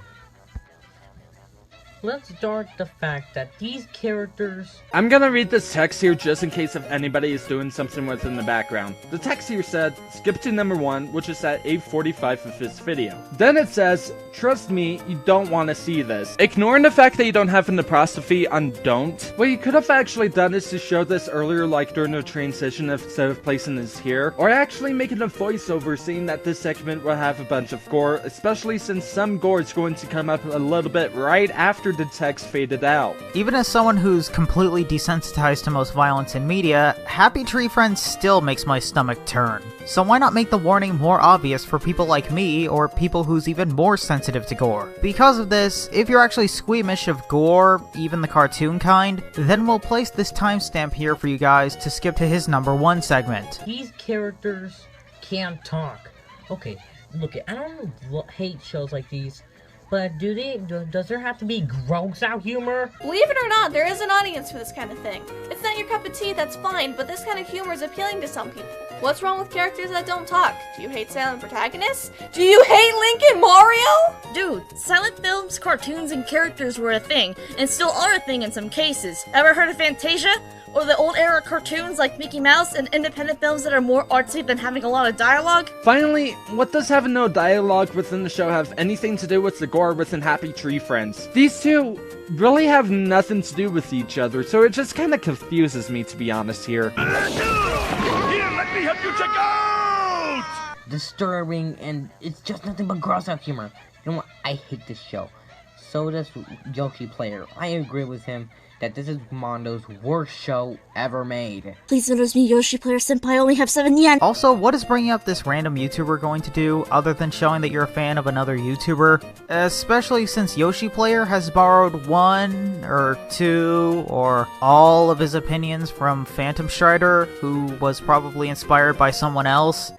Let's start the fact that these characters... I'm gonna read this text here just in case if anybody is doing something within the background. The text here said, skip to number 1, which is at 8:45 of this video. Then it says, trust me, you don't want to see this. Ignoring the fact that you don't have an apostrophe on don't, what you could have actually done is to show this earlier, like during the transition instead of placing this here, or actually making a voiceover saying that this segment will have a bunch of gore, especially since some gore is going to come up a little bit right after the text faded out. Even as someone who's completely desensitized to most violence in media, Happy Tree Friends still makes my stomach turn. So why not make the warning more obvious for people like me, or people who's even more sensitive to gore? Because of this, if you're actually squeamish of gore, even the cartoon kind, then we'll place this timestamp here for you guys to skip to his number 1 segment. These characters can't talk. Okay, look, I don't hate shows like these, but does there have to be gross out humor? Believe it or not, there is an audience for this kind of thing. It's not your cup of tea, that's fine, but this kind of humor is appealing to some people. What's wrong with characters that don't talk? Do you hate silent protagonists? Do you hate Link and Mario? Dude, silent films, cartoons, and characters were a thing, and still are a thing in some cases. Ever heard of Fantasia? Or the old era cartoons like Mickey Mouse and independent films that are more artsy than having a lot of dialogue? Finally, what does having no dialogue within the show have anything to do with the gore within Happy Tree Friends? These two really have nothing to do with each other, so it just kind of confuses me, to be honest here. Here, let me help you check out! Disturbing, and it's just nothing but gross out humor. You know what? I hate this show. So does Yoshi Player. I agree with him that this is Mondo's worst show ever made. Please notice me, Yoshi Player Senpai, only have 7 yen. Also, what is bringing up this random YouTuber going to do, other than showing that you're a fan of another YouTuber? Especially since Yoshi Player has borrowed 1, or 2, or all of his opinions from Phantom Strider, who was probably inspired by someone else.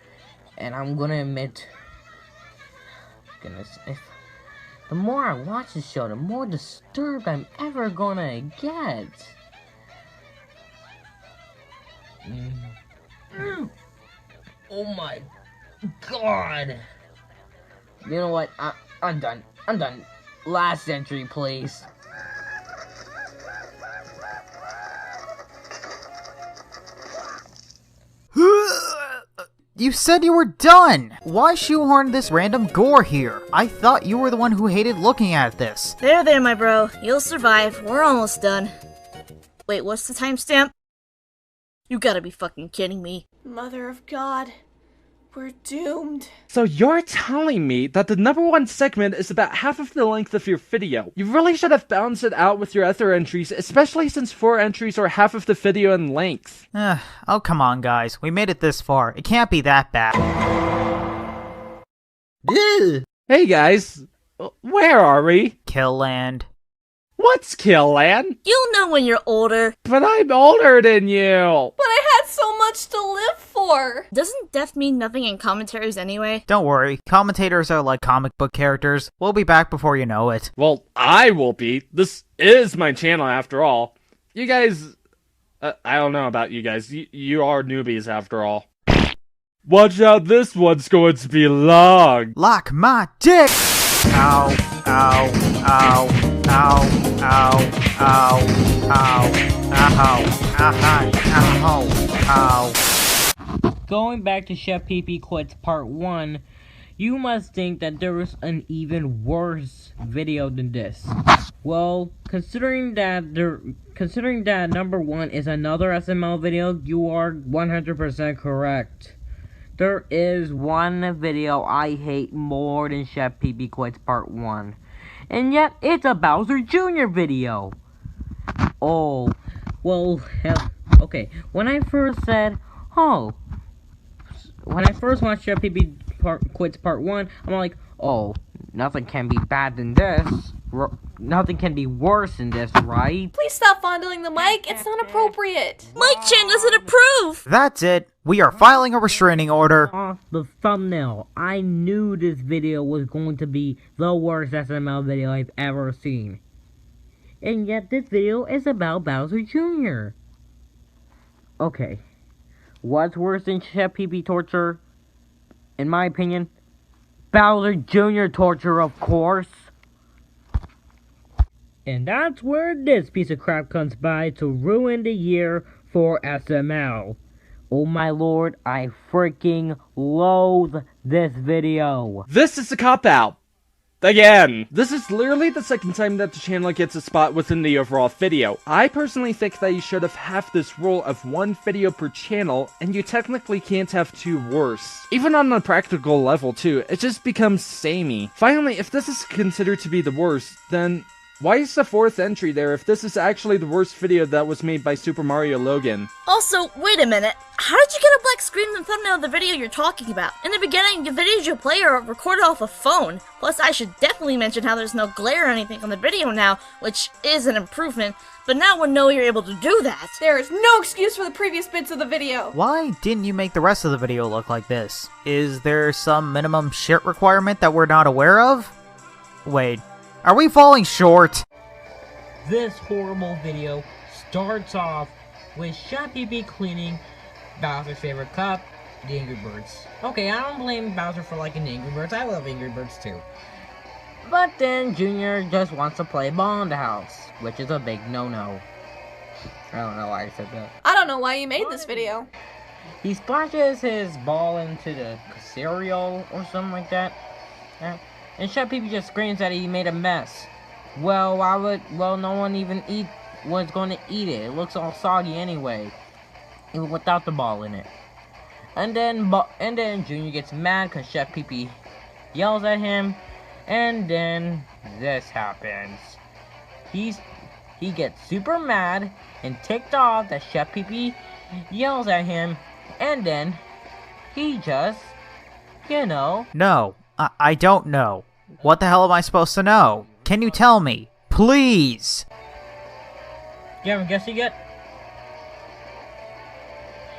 And I'm gonna admit, goodness, the more I watch this show, the more disturbed I'm ever gonna get. Oh my god. You know what? I'm done. I'm done. Last entry, please. You said you were done! Why shoehorn this random gore here? I thought you were the one who hated looking at this. There, my bro. You'll survive. We're almost done. Wait, what's the timestamp? You gotta be fucking kidding me. Mother of God. We're doomed. So you're telling me that the number 1 segment is about half of the length of your video. You really should have balanced it out with your other entries, especially since 4 entries are half of the video in length. Oh, come on, guys. We made it this far. It can't be that bad. Hey, guys. Where are we? Kill Land. What's Kill Land? You'll know when you're older. But I'm older than you. But I had so much to live for. Doesn't death mean nothing in commentaries anyway? Don't worry. Commentators are like comic book characters. We'll be back before you know it. Well, I will be. This is my channel after all. You guys... I don't know about you guys. You are newbies after all. Watch out, this one's going to be long. Lock my dick! Ow, ow, ow, ow, ow, ow, ow, ow, ow, ow. Going back to Chef Pee Pee Quits Part 1, You must think that there is an even worse video than this. Well, considering that number 1 is another SML video, you are 100% correct. There is one video I hate more than Chef PB Quits Part 1. And yet, it's a Bowser Jr. video. Oh, well, hell, okay. When I first watched Chef PB Quits Part 1, I'm like, oh, nothing can be bad than this. Nothing can be worse than this, right? Please stop fondling the mic. It's not appropriate. Mike Chan doesn't approve. That's it. We are filing a restraining order. Off the thumbnail, I knew this video was going to be the worst SML video I've ever seen. And yet this video is about Bowser Jr. Okay. What's worse than Chef PB torture? In my opinion, Bowser Jr. torture, of course. And that's where this piece of crap comes by to ruin the year for SML. Oh my lord, I freaking loathe this video. This is a cop-out. Again, this is literally the second time that the channel gets a spot within the overall video. I personally think that you should have half this rule of 1 video per channel, and you technically can't have 2 worse. Even on a practical level too, it just becomes samey. Finally, if this is considered to be the worst, then why is the 4th entry there if this is actually the worst video that was made by Super Mario Logan? Also, wait a minute. How did you get a black screen in the thumbnail of the video you're talking about? In the beginning, the videos you play are recorded off a phone. Plus, I should definitely mention how there's no glare or anything on the video now, which is an improvement. But now we know you're able to do that. There is no excuse for the previous bits of the video. Why didn't you make the rest of the video look like this? Is there some minimum shit requirement that we're not aware of? Wait, are we falling short? This horrible video starts off with Chef PB cleaning Bowser's favorite cup, the Angry Birds. Okay, I don't blame Bowser for liking the Angry Birds, I love Angry Birds too. But then Junior just wants to play ball in the house, which is a big no-no. I don't know why I said that. I don't know why you made this video. He splashes his ball into the cereal or something like that. And Chef PB just screams that he made a mess. Well, no one even was going to eat it. It looks all soggy anyway, even without the ball in it. And then Junior gets mad because Chef PB yells at him, and then this happens. He gets super mad and ticked off that Chef PB yells at him, and then he just, No, I don't know. What the hell am I supposed to know? Can you tell me? Please! You haven't guessed it yet?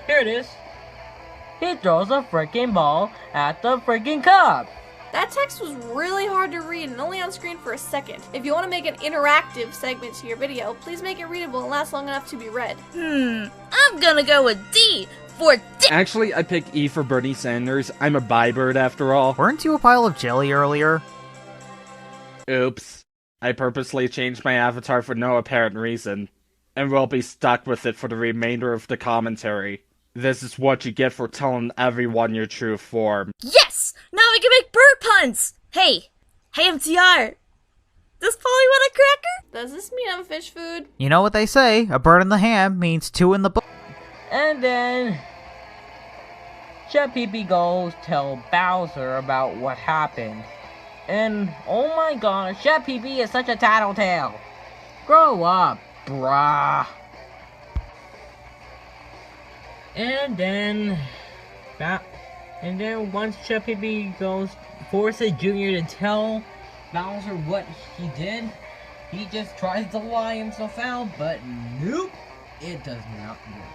Here it is. He throws a freaking ball at the freaking cup. That text was really hard to read and only on screen for a second. If you want to make an interactive segment to your video, please make it readable and last long enough to be read. I'm gonna go with D for D. Actually, I picked E for Bernie Sanders. I'm a bi-bird after all. Weren't you a pile of jelly earlier? Oops. I purposely changed my avatar for no apparent reason, and will be stuck with it for the remainder of the commentary. This is what you get for telling everyone your true form. Yes! Now we can make bird puns! Hey MTR! Does Polly want a cracker? Does this mean I'm fish food? You know what they say, a bird in the hand means 2 in the book. And then Chef PB goes tell Bowser about what happened. And, oh my god, Chef PB is such a tattletale. Grow up, brah. And then once Chef PB forces Junior to tell Bowser what he did, he just tries to lie himself out, but nope, it does not work.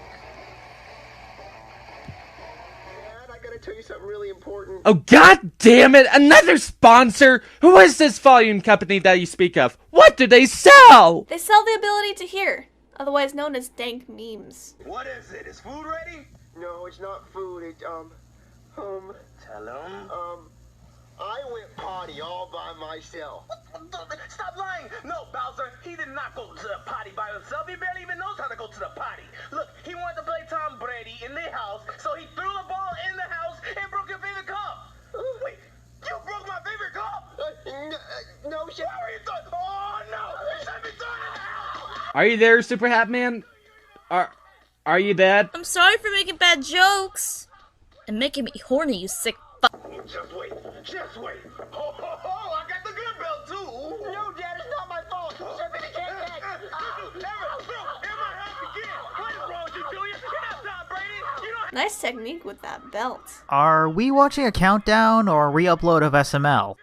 Tell you something really important. Oh god damn it, another sponsor! Who is this volume company that you speak of? What do they sell? They sell the ability to hear, otherwise known as dank memes. What is it? Is food ready? No, it's not food. It, tell him. I went potty all by myself. Stop lying! No, Bowser, he did not go to the potty by himself. He barely even knows how to go to the potty. Look, he wanted to play Tom Brady in the house, so he threw the ball in the house and broke your favorite cup. Wait, Are you there, Super Hat Man? Are you dead? I'm sorry for making bad jokes. And making me horny, you sick fuck. Just wait. I got the good belt too. No, Dad, it's not my fault. Somebody can't catch. Nice technique with that belt. Are we watching a countdown or a re-upload of SML?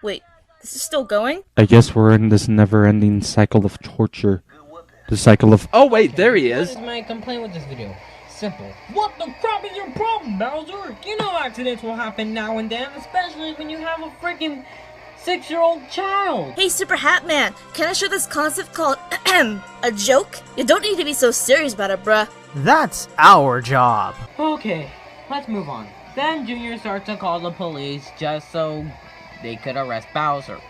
Wait, this is still going? I guess we're in this never-ending cycle of torture. The cycle of... Oh wait, there he is! What is my complaint with this video? Simple. What the crap is your problem, Bowser? You know accidents will happen now and then, especially when you have a freaking 6-year-old child. Hey, Super Hat Man, can I show this concept called a joke? You don't need to be so serious about it, bruh. That's our job. Okay, let's move on. Then Junior starts to call the police just so they could arrest Bowser.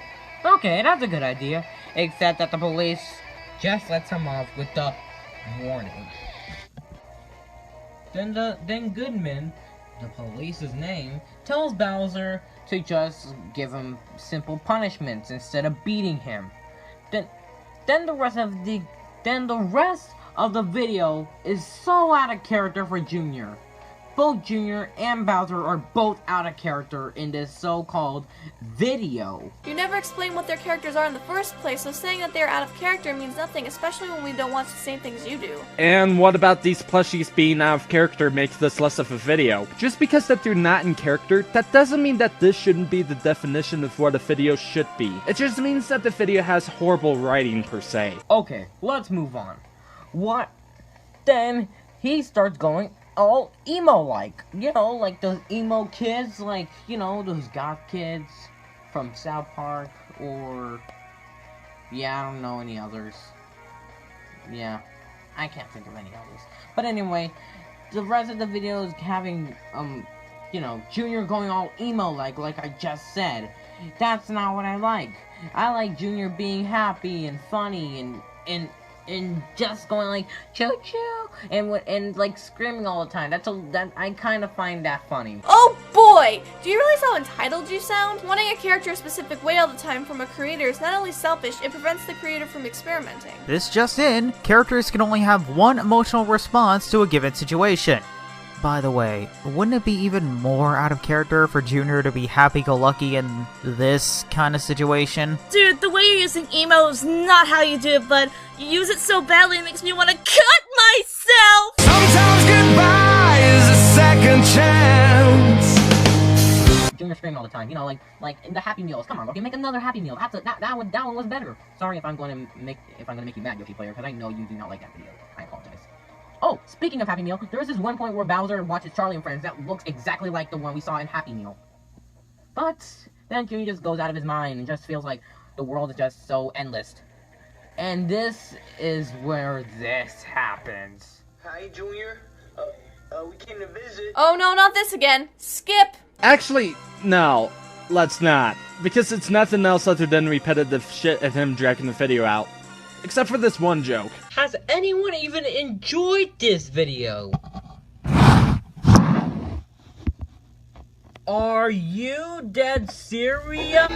Okay, that's a good idea. Except that the police just lets him off with the warning. Then Goodman, the police's name, tells Bowser to just give him simple punishments instead of beating him. Then the rest of the video is so out of character for Junior. Both Junior and Bowser are both out of character in this so-called video. You never explain what their characters are in the first place, so saying that they're out of character means nothing, especially when we don't watch the same things you do. And what about these plushies being out of character makes this less of a video? Just because that they're not in character, that doesn't mean that this shouldn't be the definition of what a video should be. It just means that the video has horrible writing per se. Okay, let's move on. What? Then he starts going all emo-like. You know, like those emo kids, like, you know, those goth kids from South Park, or... yeah, I don't know any others. Yeah, I can't think of any others. But anyway, the rest of the video is having, you know, Junior going all emo-like, like I just said. That's not what I like. I like Junior being happy and funny and just going like choo choo and like screaming all the time. That I kind of find that funny. Oh boy! Do you realize how entitled you sound? Wanting a character a specific way all the time from a creator is not only selfish, it prevents the creator from experimenting. This just in, characters can only have one emotional response to a given situation. By the way, wouldn't it be even more out of character for Junior to be happy-go-lucky in this kind of situation? Dude, the way you're using emo is not how you do it, bud. You use it so badly it makes me want to cut myself! Sometimes goodbye is a second chance. Junior screaming all the time, you know, like in the Happy Meals. Come on, okay, make another Happy Meal. That one was better. Sorry if I'm going to make you mad, Yoshi player, because I know you do not like that video. I apologize. Oh, speaking of Happy Meal, there is this one point where Bowser watches Charlie and Friends that looks exactly like the one we saw in Happy Meal. But then Junior just goes out of his mind and just feels like the world is just so endless. And this is where this happens. Hi, Junior. We came to visit. Oh no, not this again. Skip! Actually, no. Let's not. Because it's nothing else other than repetitive shit and him dragging the video out. Except for this one joke. Has anyone even enjoyed this video? Are you dead serious?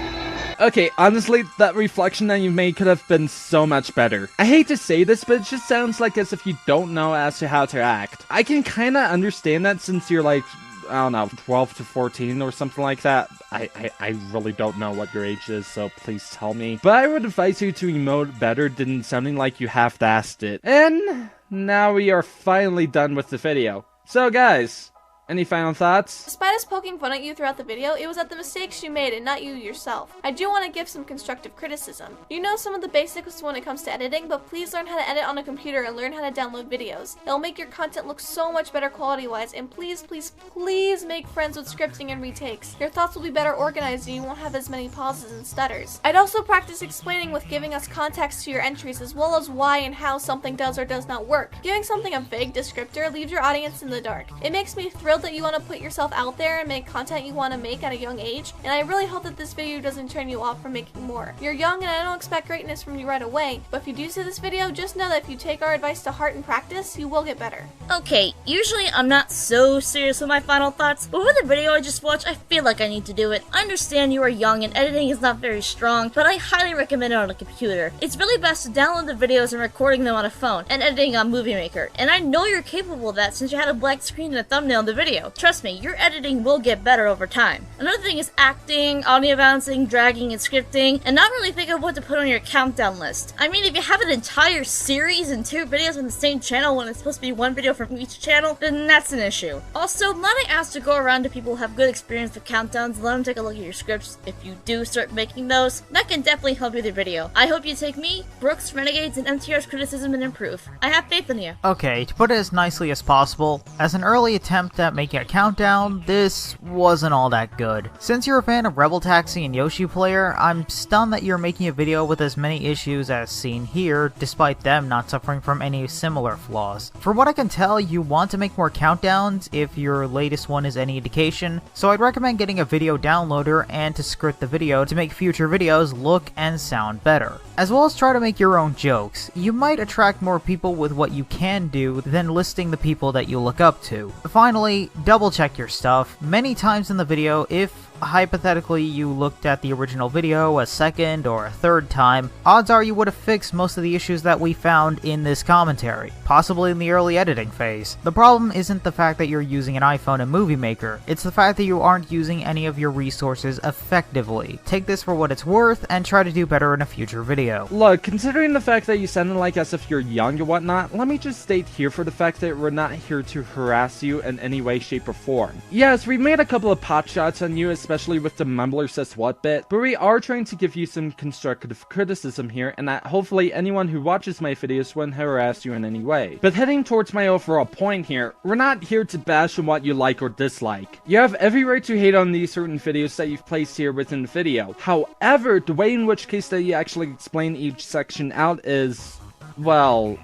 Okay, honestly, that reflection that you made could have been so much better. I hate to say this, but it just sounds like as if you don't know as to how to act. I can kinda understand that since you're like, I don't know, 12 to 14 or something like that. I really don't know what your age is, so please tell me. But I would advise you to emote better than sounding like you half-assed it. And now we are finally done with the video. So guys, any final thoughts? Despite us poking fun at you throughout the video, it was at the mistakes you made and not you yourself. I do want to give some constructive criticism. You know some of the basics when it comes to editing, but please learn how to edit on a computer and learn how to download videos. It'll make your content look so much better quality-wise, and please, please, please make friends with scripting and retakes. Your thoughts will be better organized and you won't have as many pauses and stutters. I'd also practice explaining with giving us context to your entries as well as why and how something does or does not work. Giving something a vague descriptor leaves your audience in the dark. It makes me thrilled thrilled that you want to put yourself out there and make content you want to make at a young age, and I really hope that this video doesn't turn you off from making more. You're young and I don't expect greatness from you right away, but if you do see this video, just know that if you take our advice to heart and practice, you will get better. Okay, usually I'm not so serious with my final thoughts, but with the video I just watched, I feel like I need to do it. I understand you are young and editing is not very strong, but I highly recommend it on a computer. It's really best to download the videos and recording them on a phone, and editing on Movie Maker, and I know you're capable of that since you had a black screen and a thumbnail in the video. Trust me, your editing will get better over time. Another thing is acting, audio balancing, dragging, and scripting, and not really think of what to put on your countdown list. I mean, if you have an entire series and 2 videos on the same channel when it's supposed to be 1 video from each channel, then that's an issue. Also, I'm not asked to go around to people who have good experience with countdowns and let them take a look at your scripts. If you do start making those, that can definitely help you with your video. I hope you take me, Brooks, Renegades, and MTR's criticism and improve. I have faith in you. Okay, to put it as nicely as possible, as an early attempt at making a countdown, this wasn't all that good. Since you're a fan of Rebel Taxi and Yoshi Player, I'm stunned that you're making a video with as many issues as seen here, despite them not suffering from any similar flaws. From what I can tell, you want to make more countdowns if your latest one is any indication, so I'd recommend getting a video downloader and to script the video to make future videos look and sound better. As well as try to make your own jokes. You might attract more people with what you can do than listing the people that you look up to. Finally, double check your stuff. Many times in the video, if hypothetically you looked at the original video a second or a third time, odds are you would have fixed most of the issues that we found in this commentary, possibly in the early editing phase. The problem isn't the fact that you're using an iPhone and Movie Maker, it's the fact that you aren't using any of your resources effectively. Take this for what it's worth and try to do better in a future video. Look, considering the fact that you sounded like as if you're young and whatnot, let me just state here for the fact that we're not here to harass you in any way, shape, or form. Yes, we made a couple of pot shots on you, especially with the Mumbler Says What bit, but we are trying to give you some constructive criticism here, and that hopefully anyone who watches my videos wouldn't harass you in any way. But heading towards my overall point here, we're not here to bash on what you like or dislike. You have every right to hate on these certain videos that you've placed here within the video. However, the way in which case that you actually explain each section out is, well,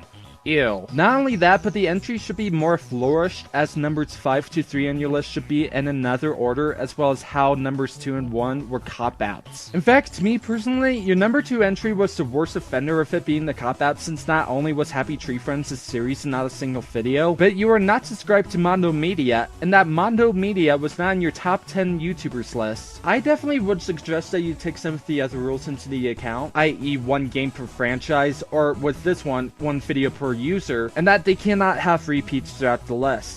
ew. Not only that, but the entries should be more flourished, as numbers 5 to 3 on your list should be in another order, as well as how numbers 2 and 1 were cop-outs. In fact, to me personally, your number 2 entry was the worst offender of it being the cop-out, since not only was Happy Tree Friends a series and not a single video, but you were not subscribed to Mondo Media, and that Mondo Media was not on your top 10 YouTubers list. I definitely would suggest that you take some of the other rules into the account, i.e. 1 game per franchise, or with this one, 1 video per user, and that they cannot have repeats throughout the list.